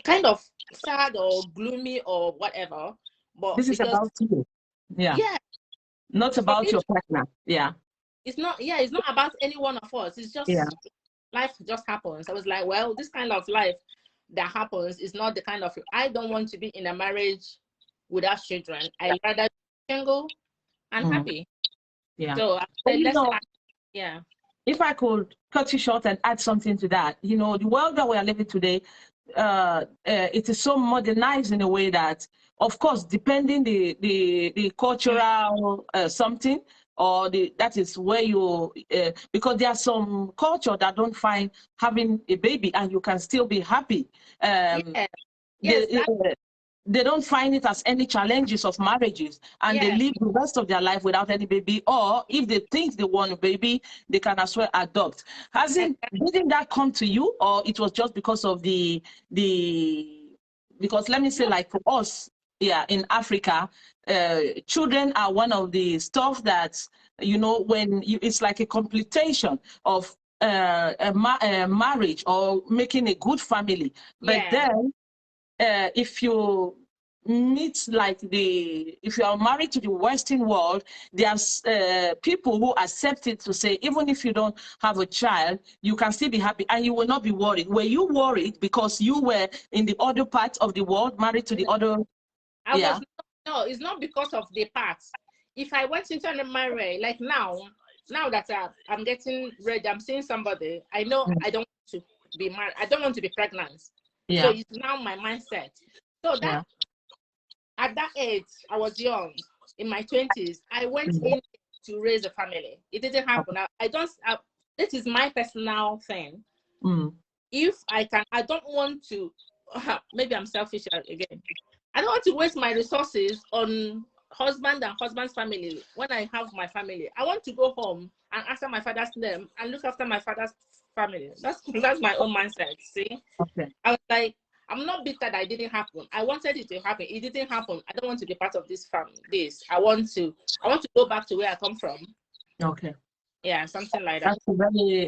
kind of sad or gloomy or whatever. But this is about you. Yeah. Not about your partner. Yeah. It's not about any one of us. It's just life just happens. I was like, well, this kind of life that happens is not the kind of, I don't want to be in a marriage without children. I'd rather be single and happy. Yeah. So I said, if I could cut you short and add something to that, you know, the world that we are living today, it is so modernized in a way that, of course, depending the cultural something, or that is where you, because there are some culture that don't find having a baby and you can still be happy. They don't find it as any challenges of marriages, and they live the rest of their life without any baby, or if they think they want a baby, they can as well adopt. Didn't that come to you, or it was just because of because let me say, like for us, yeah, in Africa, children are one of the stuff that, you know, when you, it's like a completion of a marriage or making a good family. But then if you meet like if you are married to the Western world, there's people who accept it to say, even if you don't have a child, you can still be happy and you will not be worried. Were you worried because you were in the other part of the world, married to the other? No, it's not because of the parts. If I went into a marriage, like now that I'm getting ready, I'm seeing somebody, I know I don't want to be married, I don't want to be pregnant. So it's now my mindset. So that at that age, I was young, in my 20s, I went in to raise a family. It didn't happen. This is my personal thing. If I can, I don't want to, maybe I'm selfish again. I don't want to waste my resources on husband and husband's family when I have my family. I want to go home and answer my father's name and look after my father's family. That's my own mindset. See? Okay. I was like, I'm not bitter that it didn't happen. I wanted it to happen. It didn't happen. I don't want to be part of this family. I want to go back to where I come from. Okay. Yeah, something like that. That's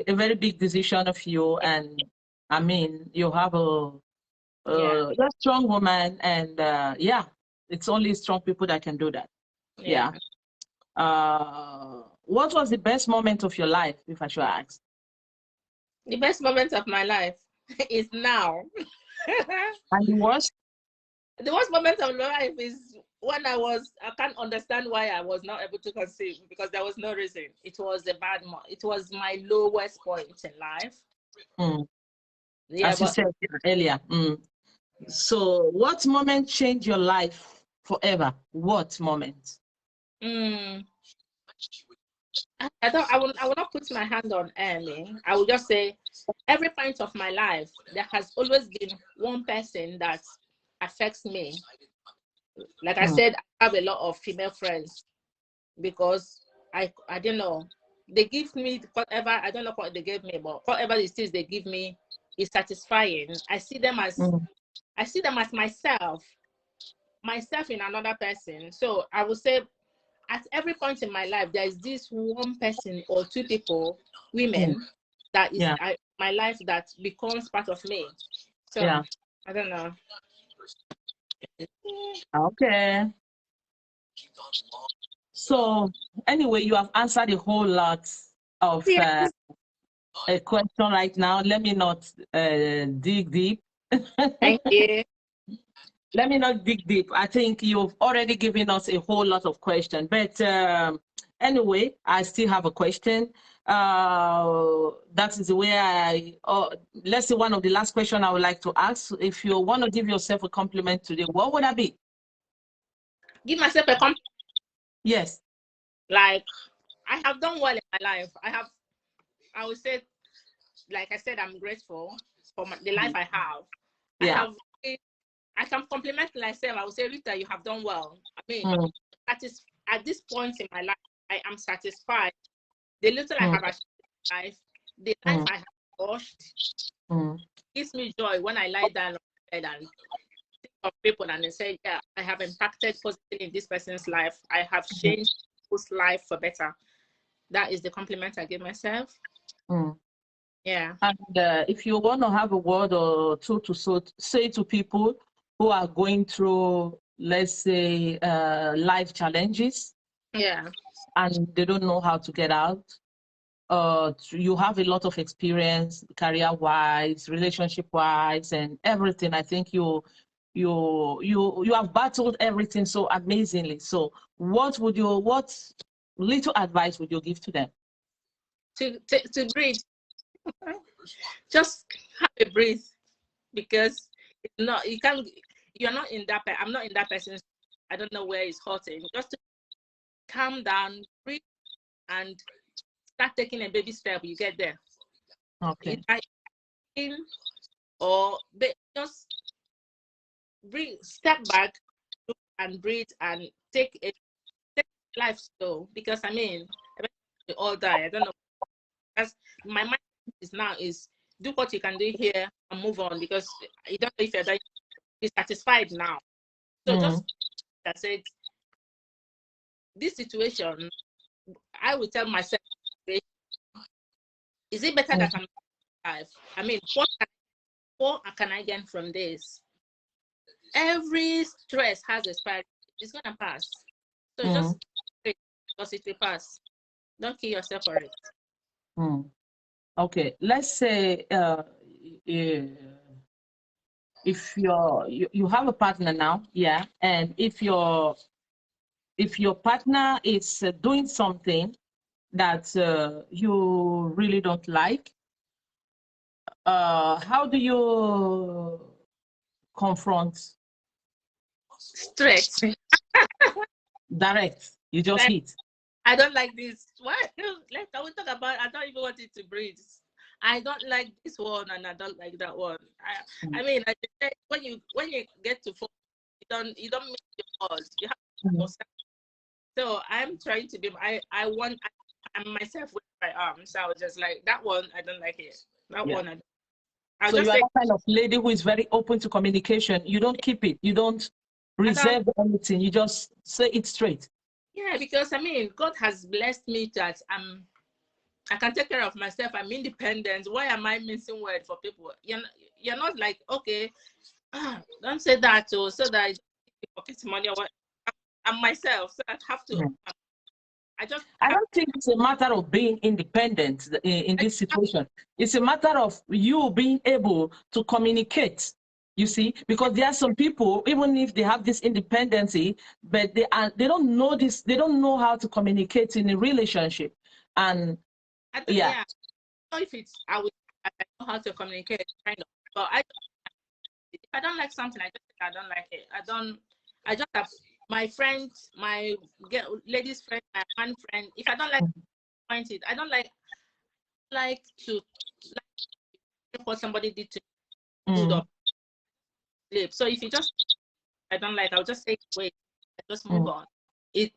a very big decision of you, and I mean, you have a strong woman, and yeah, it's only strong people that can do that. Yeah. What was the best moment of your life, if I should ask? The best moment of my life is now. And the worst? The worst moment of my life is when I can't understand why I was not able to conceive, because there was no reason. It was a bad month. It was my lowest point in life. Yeah, as you said earlier. So what moment changed your life forever? What moment? I will not put my hand on any. I will just say every point of my life, there has always been one person that affects me. Like I said, I have a lot of female friends because I don't know. They give me whatever, I don't know what they gave me, but whatever it is they give me is satisfying. I see them as myself in another person. So I would say at every point in my life, there is this one person or two people, women, that is my life that becomes part of me. So I don't know. Okay. So anyway, you have answered a whole lot of a question right now. Let me not dig deep. Thank you. Let me not dig deep. I think you've already given us a whole lot of questions. But anyway, I still have a question. That is where let's say one of the last questions I would like to ask. If you want to give yourself a compliment today, what would that be? Give myself a compliment? Yes. Like, I have done well in my life. I would say, like I said, I'm grateful for the life I have. I can compliment myself. I would say, Rita, you have done well. I mean, at this point in my life, I am satisfied. The little I have achieved in life, the life I have watched, gives me joy when I lie down on bed and think of people and they say, yeah, I have impacted positively in this person's life. I have changed people's life for better. That is the compliment I give myself. Yeah. And if you want to have a word or two to say to people who are going through, let's say, life challenges, and they don't know how to get out, you have a lot of experience, career-wise, relationship-wise, and everything. I think you have battled everything so amazingly. So, what little advice would you give to them? To breathe. Just have a breathe, because it's not, you're not in that, I'm not in that person's, I don't know where it's hurting. Just to calm down, breathe, and start taking a baby step. You get there. Okay. Or just breathe, step back and breathe and take life slow, because I mean, we all die. I don't know. That's my mind is do what you can do here and move on, because you don't know if you're satisfied now. So just I said, this situation, I would tell myself, is it better that I'm alive? I mean, what can I gain from this? Every stress has a spiral. It's gonna pass. So just wait, because it will pass. Don't kill yourself for it. Okay, let's say if you have a partner now, yeah, and if your partner is doing something that you really don't like, how do you confront? Straight. Direct. You just hit. I don't like this. Why? Let's talk about. I don't even want it to breathe. I don't like this one, and I don't like that one. I mean, when you get to phone, you don't make your calls. You have to. So I'm trying to be. I'm myself where I am. So I was just like, that one, I don't like it. That one, so you are the kind of lady who is very open to communication. You don't keep it. You don't reserve anything. You just say it straight. Yeah, because I mean, God has blessed me that I can take care of myself. I'm independent. Why am I missing word for people? You're not like, okay, don't say that so that I pocket money or what. I'm myself, so I have to. I don't think it's a matter of being independent in this situation. It's a matter of you being able to communicate. You see, because there are some people, even if they have this independency, but they don't know this. They don't know how to communicate in a relationship. And I don't know if it's I know how to communicate, kind of. But if I don't like something, I just say I don't like it. I just have my friends, my ladies friend, my man friend. If I don't like it, I don't like what somebody did to me. So if you just I don't like, I'll just say wait, just move on. This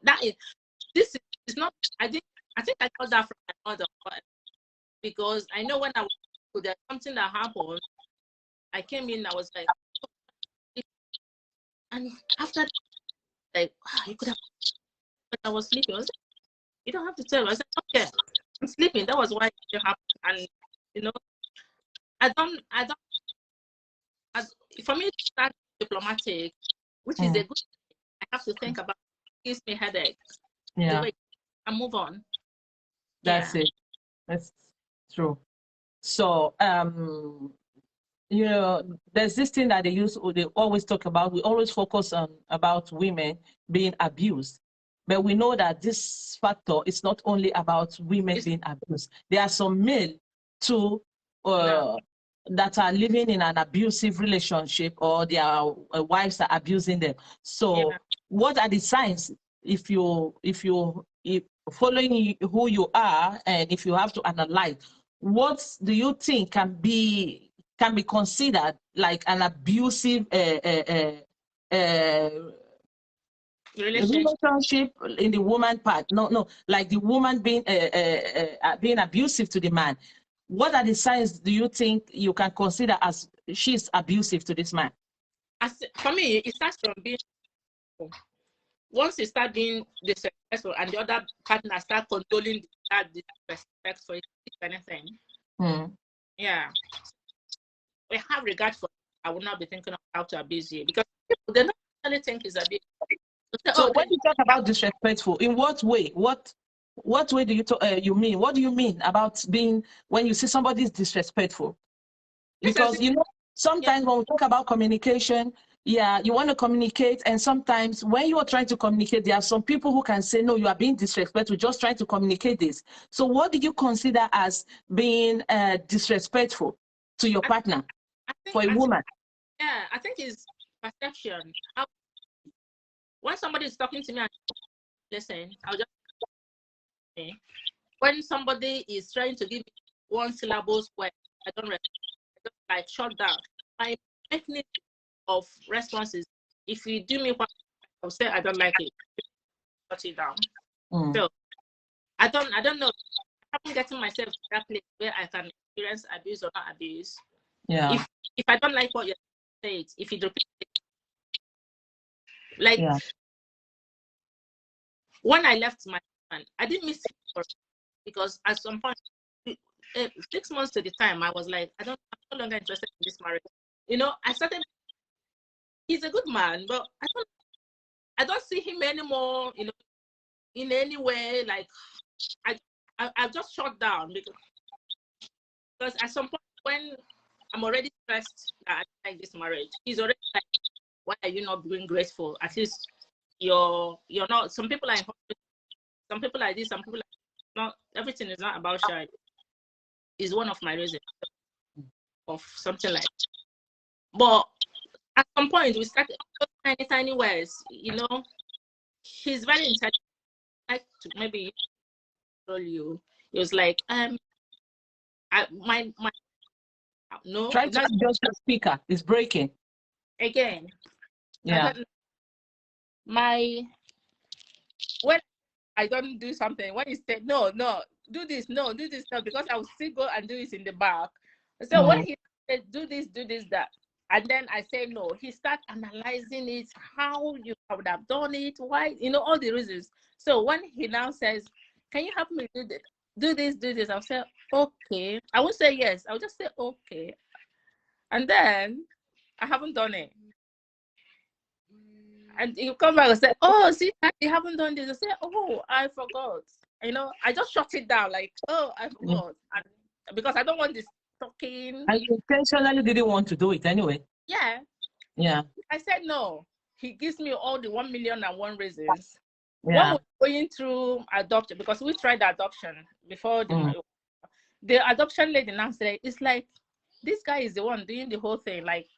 is not. I think I got that from my mother, because I know when there's something that happened, I came in, I was like, and after like you could have. But I was sleeping. I was like, you don't have to tell me. I said, okay, I'm sleeping. That was why it happened, and I don't. For me, it's not diplomatic, which is a good thing. I have to think about it. Gives me headaches. Yeah. And move on. That's it. That's true. So there's this thing that they always talk about. We always focus on about women being abused. But we know that this factor is not only about women being abused. There are some men too that are living in an abusive relationship, or their wives are abusing them. So what are the signs if following who you are, and if you have to analyze, what do you think can be considered like an abusive relationship in the woman part? No, like the woman being abusive to the man. What are the signs do you think you can consider as she's abusive to this man? For me, it starts from being. Once you start being disrespectful and the other partner start controlling that disrespect for anything, yeah, we have regard for. I will not be thinking of how to abuse you, because people, they don't really think it's abuse. So when you talk about disrespectful, in what way? What way do you mean? What do you mean about being, when you see somebody is disrespectful? Because sometimes when we talk about communication, you want to communicate, and sometimes when you are trying to communicate, there are some people who can say, no, you are being disrespectful, just trying to communicate this. So what do you consider as being disrespectful to your partner for a woman? I think it's perception. When somebody is talking to me, listen, I'll just when somebody is trying to give me one syllables word, I don't respond. I just like shut down. My technique of responses, if you do me what I'll say, I don't like it, shut it down. So I don't know. I haven't gotten myself to that place where I can experience abuse or not abuse. Yeah. If I don't like what you say, if you repeat it, like when I left my husband, I didn't miss him because at some point, 6 months to the time, I was like, I'm no longer interested in this marriage. You know, I started. He's a good man, but I don't see him anymore. You know, in any way. Like, I just shut down because at some point when I'm already stressed that I like this marriage, he's already like, why are you not being grateful? At least you're not. Some people are in hospital, some people like this, some people like not. Everything is not about shy. Is one of my reasons of something like that. But at some point we started tiny words, you know. He's very intelligent. Like to maybe tell you. It was like my no. Try to adjust the speaker. It's breaking. Again. Yeah. When I don't do something, when he said no, do this, no, because I will still go and do it in the back. So when he said do this, that, and then I say no, he start analyzing it, how you would have done it, why, you know, all the reasons. So when he now says, can you help me do this, I'll say okay. I won't say yes, I'll just say okay, and then I haven't done it. And you come back and say, oh, see, you haven't done this. I say, oh, I forgot. You know, I just shut it down, like, oh, I forgot. And because I don't want this talking. I intentionally didn't want to do it anyway. Yeah. Yeah. I said no. He gives me all the 1,000,001 reasons. Yeah. When we're going through adoption, because we tried the adoption before the adoption lady now said, it's like, this guy is the one doing the whole thing, like,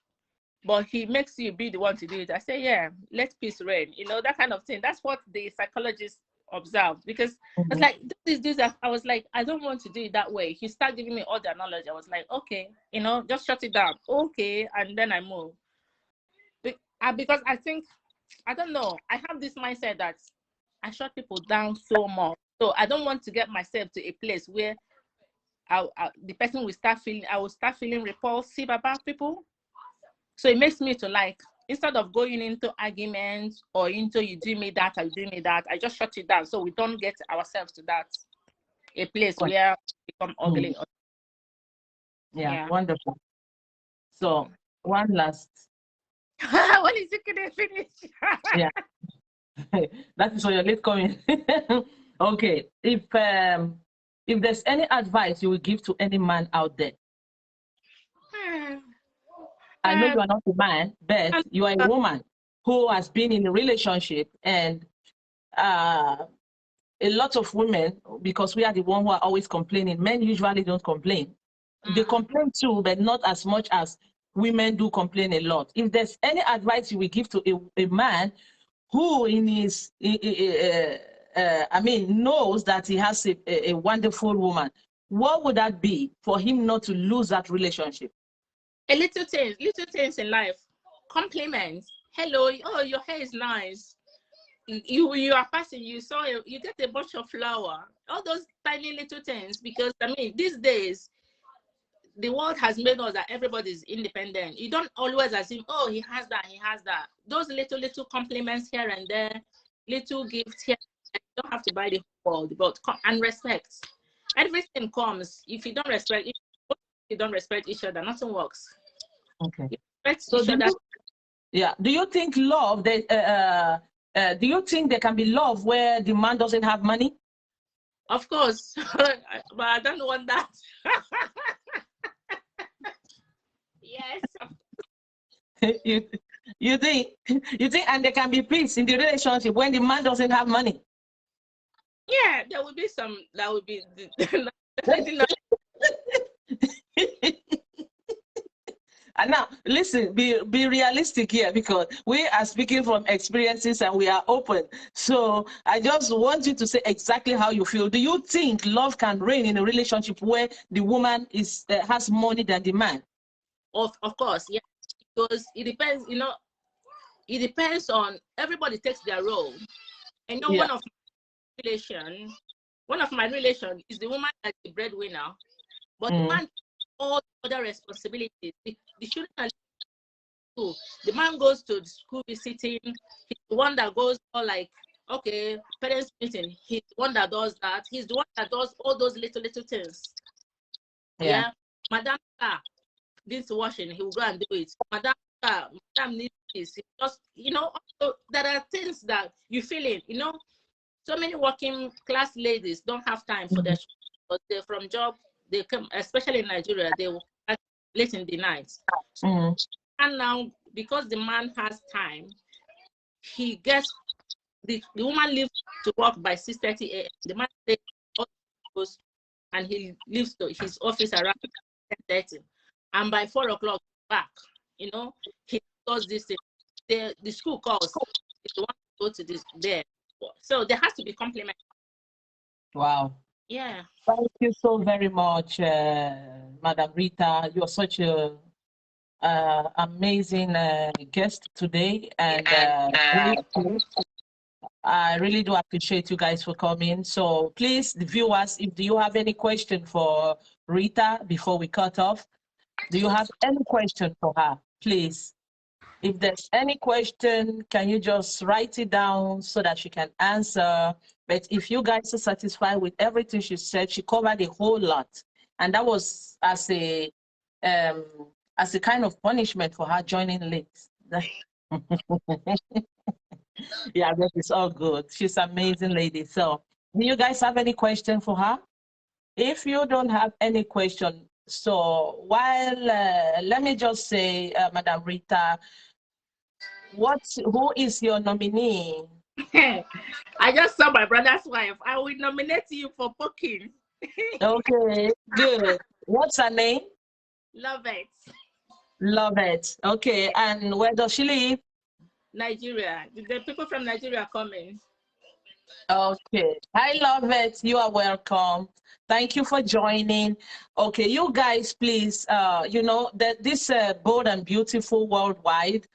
but he makes you be the one to do it. I say, yeah, let peace reign. You know, that kind of thing. That's what the psychologist observed. Because it's like, do this. I was like, I don't want to do it that way. He started giving me all the knowledge. I was like, okay, you know, just shut it down. Okay. And then I move. Because I think, I don't know, I have this mindset that I shut people down so much. So I don't want to get myself to a place where the person will start feeling, I will start feeling repulsive about people. So it makes me to like, instead of going into arguments or into you do me that, I do me that, I just shut it down so we don't get ourselves to that, a place where we become ugly. Yeah, wonderful. So one last. When is it gonna finish? Yeah. That is why you're late coming. Okay. If there's any advice you will give to any man out there. I know you are not a man, but you are a woman who has been in a relationship, and a lot of women, because we are the one who are always complaining, men usually don't complain. They complain too, but not as much as women do complain a lot. If there's any advice you will give to a man who in his, knows that he has a wonderful woman, what would that be for him not to lose that relationship? Little things in life. Compliments. Hello, oh, your hair is nice. You are passing, you saw it, you get a bunch of flower. All those tiny little things, because I mean, these days, the world has made us that everybody's independent. You don't always assume, oh, he has that. Those little compliments here and there, little gifts here. You don't have to buy the whole world, but and respect. Everything comes. If you don't respect each other, nothing works. Okay. So do you think love? Do you think there can be love where the man doesn't have money? Of course, but I don't want that. Yes. You think, and there can be peace in the relationship when the man doesn't have money? Yeah, there will be some. That would be. And now, listen, be realistic here, because we are speaking from experiences and we are open. So I just want you to say exactly how you feel. Do you think love can reign in a relationship where the woman has money than the man? Of course, yeah, because it depends. You know, it depends on, everybody takes their role. I know one of my relation is the woman that's the breadwinner, but the man all other responsibilities. The children are school. The man goes to the school visiting. He's the one that goes all like okay, parents meeting. He's the one that does that. He's the one that does all those little things. Yeah. Madam needs washing, he will go and do it. Madam needs this. He just, you know, also, there are things that you feel it, you know. So many working class ladies don't have time for their children, but they're from job, they come, especially in Nigeria, they will come late in the night. So, and now, because the man has time, he gets, the woman leaves to work by 6:30 a.m. The man goes and he leaves to his office around 10:30. And by 4 o'clock back, you know, he does this thing. The school calls, if you want to go to this there. So there has to be complement. Wow. Yeah. Thank you so very much, Madam Rita. You're such a amazing guest today, and I really do appreciate you guys for coming. So please, the viewers, if do you have any question for Rita before we cut off? Do you have any question for her? Please, if there's any question, can you just write it down so that she can answer? But if you guys are satisfied with everything she said, she covered a whole lot, and that was as a kind of punishment for her joining late. Yeah, that is all good. She's an amazing lady. So, do you guys have any question for her? If you don't have any question, so while let me just say, Madam Rita, who is your nominee? I just saw my brother's wife. I will nominate you for poking. Okay, good. What's her name? Love it. Love it. Okay, and where does she live? Nigeria. The people from Nigeria coming. Okay, I love it. You are welcome. Thank you for joining. Okay, you guys, please, you know that this Bold and Beautiful Worldwide,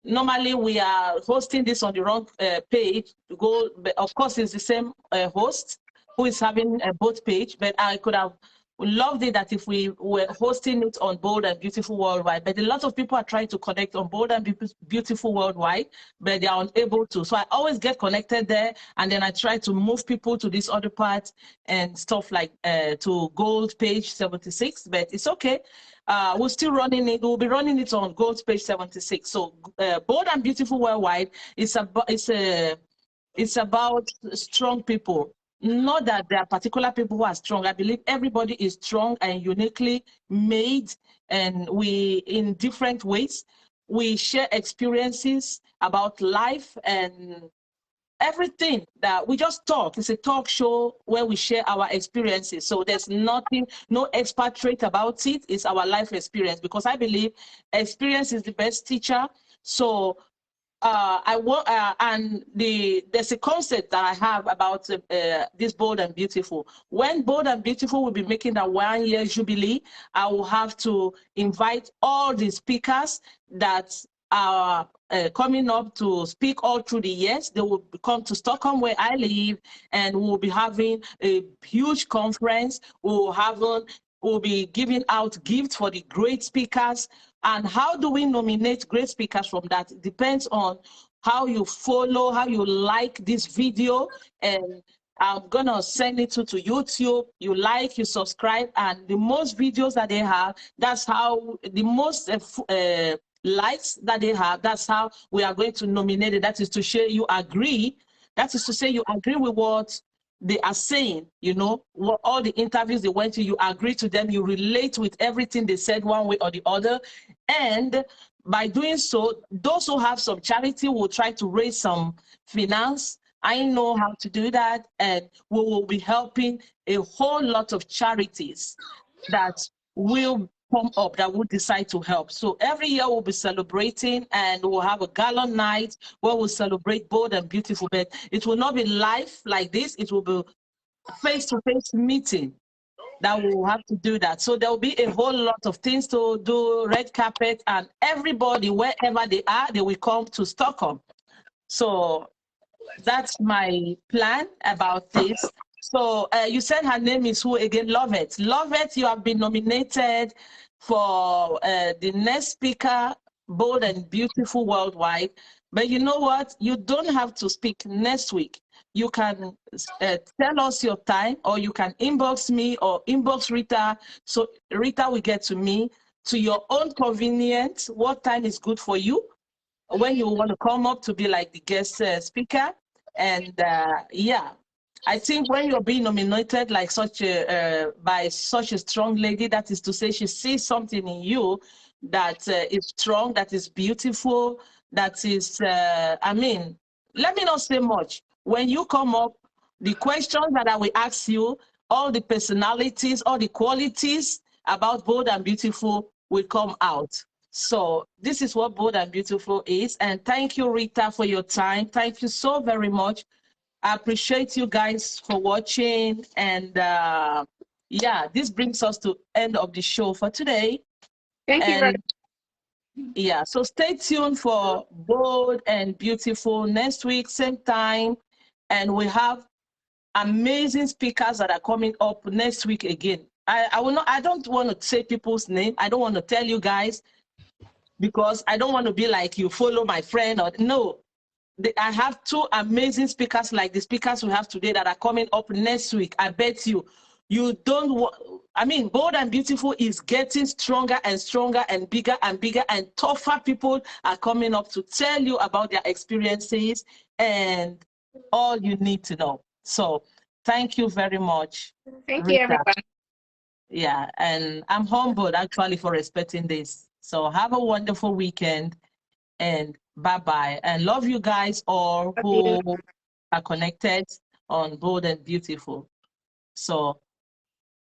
normally we are hosting this on the wrong page. Of course, it's the same host who is having both page, but I could have loved it that if we were hosting it on Bold and Beautiful Worldwide, but a lot of people are trying to connect on Bold and Beautiful Worldwide, but they are unable to. So I always get connected there, and then I try to move people to this other part and stuff like to Gold page 76, but it's okay. We're still running it. We'll be running it on Gold page 76. So Bold and Beautiful Worldwide is it's about strong people. Not that there are particular people who are strong. I believe everybody is strong and uniquely made, and we, in different ways, we share experiences about life and everything that we just talk. It's a talk show where we share our experiences. So there's nothing, no expert trait about it. It's our life experience, because I believe experience is the best teacher. So there's a concept that I have about this Bold and Beautiful. When Bold and Beautiful will be making a 1-year jubilee, I will have to invite all the speakers that are coming up to speak all through the years. They will come to Stockholm, where I live, and we'll be having a huge conference. We'll be giving out gifts for the great speakers. And how do we nominate great speakers from that? It depends on how you follow, how you like this video. And I'm gonna send it to YouTube. You like, you subscribe, and the most videos that they have, that's how the most likes that they have, that's how we are going to nominate it. That is to show you agree. That is to say you agree with what they are saying, you know, what all the interviews they went to, you agree to them, you relate with everything they said one way or the other. And by doing so, those who have some charity will try to raise some finance. I know how to do that, and we will be helping a whole lot of charities that will come up, that will decide to help. So every year we'll be celebrating, and we'll have a gala night where we'll celebrate Bold and Beautiful, but it will not be live like this. It will be face-to-face meeting that we will have to do that. So there will be a whole lot of things to do, red carpet, and everybody, wherever they are, they will come to Stockholm. So that's my plan about this. So you said her name is who again? Lovett. Lovett, you have been nominated for the next speaker, Bold and Beautiful Worldwide. But you know what? You don't have to speak next week. You can tell us your time, or you can inbox me or inbox Rita. So Rita will get to me to your own convenience. What time is good for you when you want to come up to be like the guest speaker? And yeah, I think when you're being nominated like such a by such a strong lady, that is to say, she sees something in you that is strong, that is beautiful, that is, I mean, let me not say much. When you come up, the questions that I will ask you, all the personalities, all the qualities about Bold and Beautiful will come out. So this is what Bold and Beautiful is. And thank you, Rita, for your time. Thank you so very much. I appreciate you guys for watching. And yeah, this brings us to end of the show for today. Thank you very much. Yeah, so stay tuned for Bold and Beautiful next week, same time. And we have amazing speakers that are coming up next week again. I don't want to say people's name. I don't want to tell you guys, because I don't want to be like you follow my friend, or no. I have two amazing speakers like the speakers we have today that are coming up next week. I bet you don't. I mean, Bold and Beautiful is getting stronger and stronger and bigger, and tougher people are coming up to tell you about their experiences and all you need to know. So thank you very much. Thank Rita. you, everyone. Yeah, and I'm humbled actually for respecting this. So have a wonderful weekend, and bye-bye. And love you guys all who are connected on Bold and Beautiful. So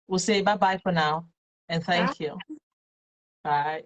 we'll say bye-bye for now, and thank you. Bye.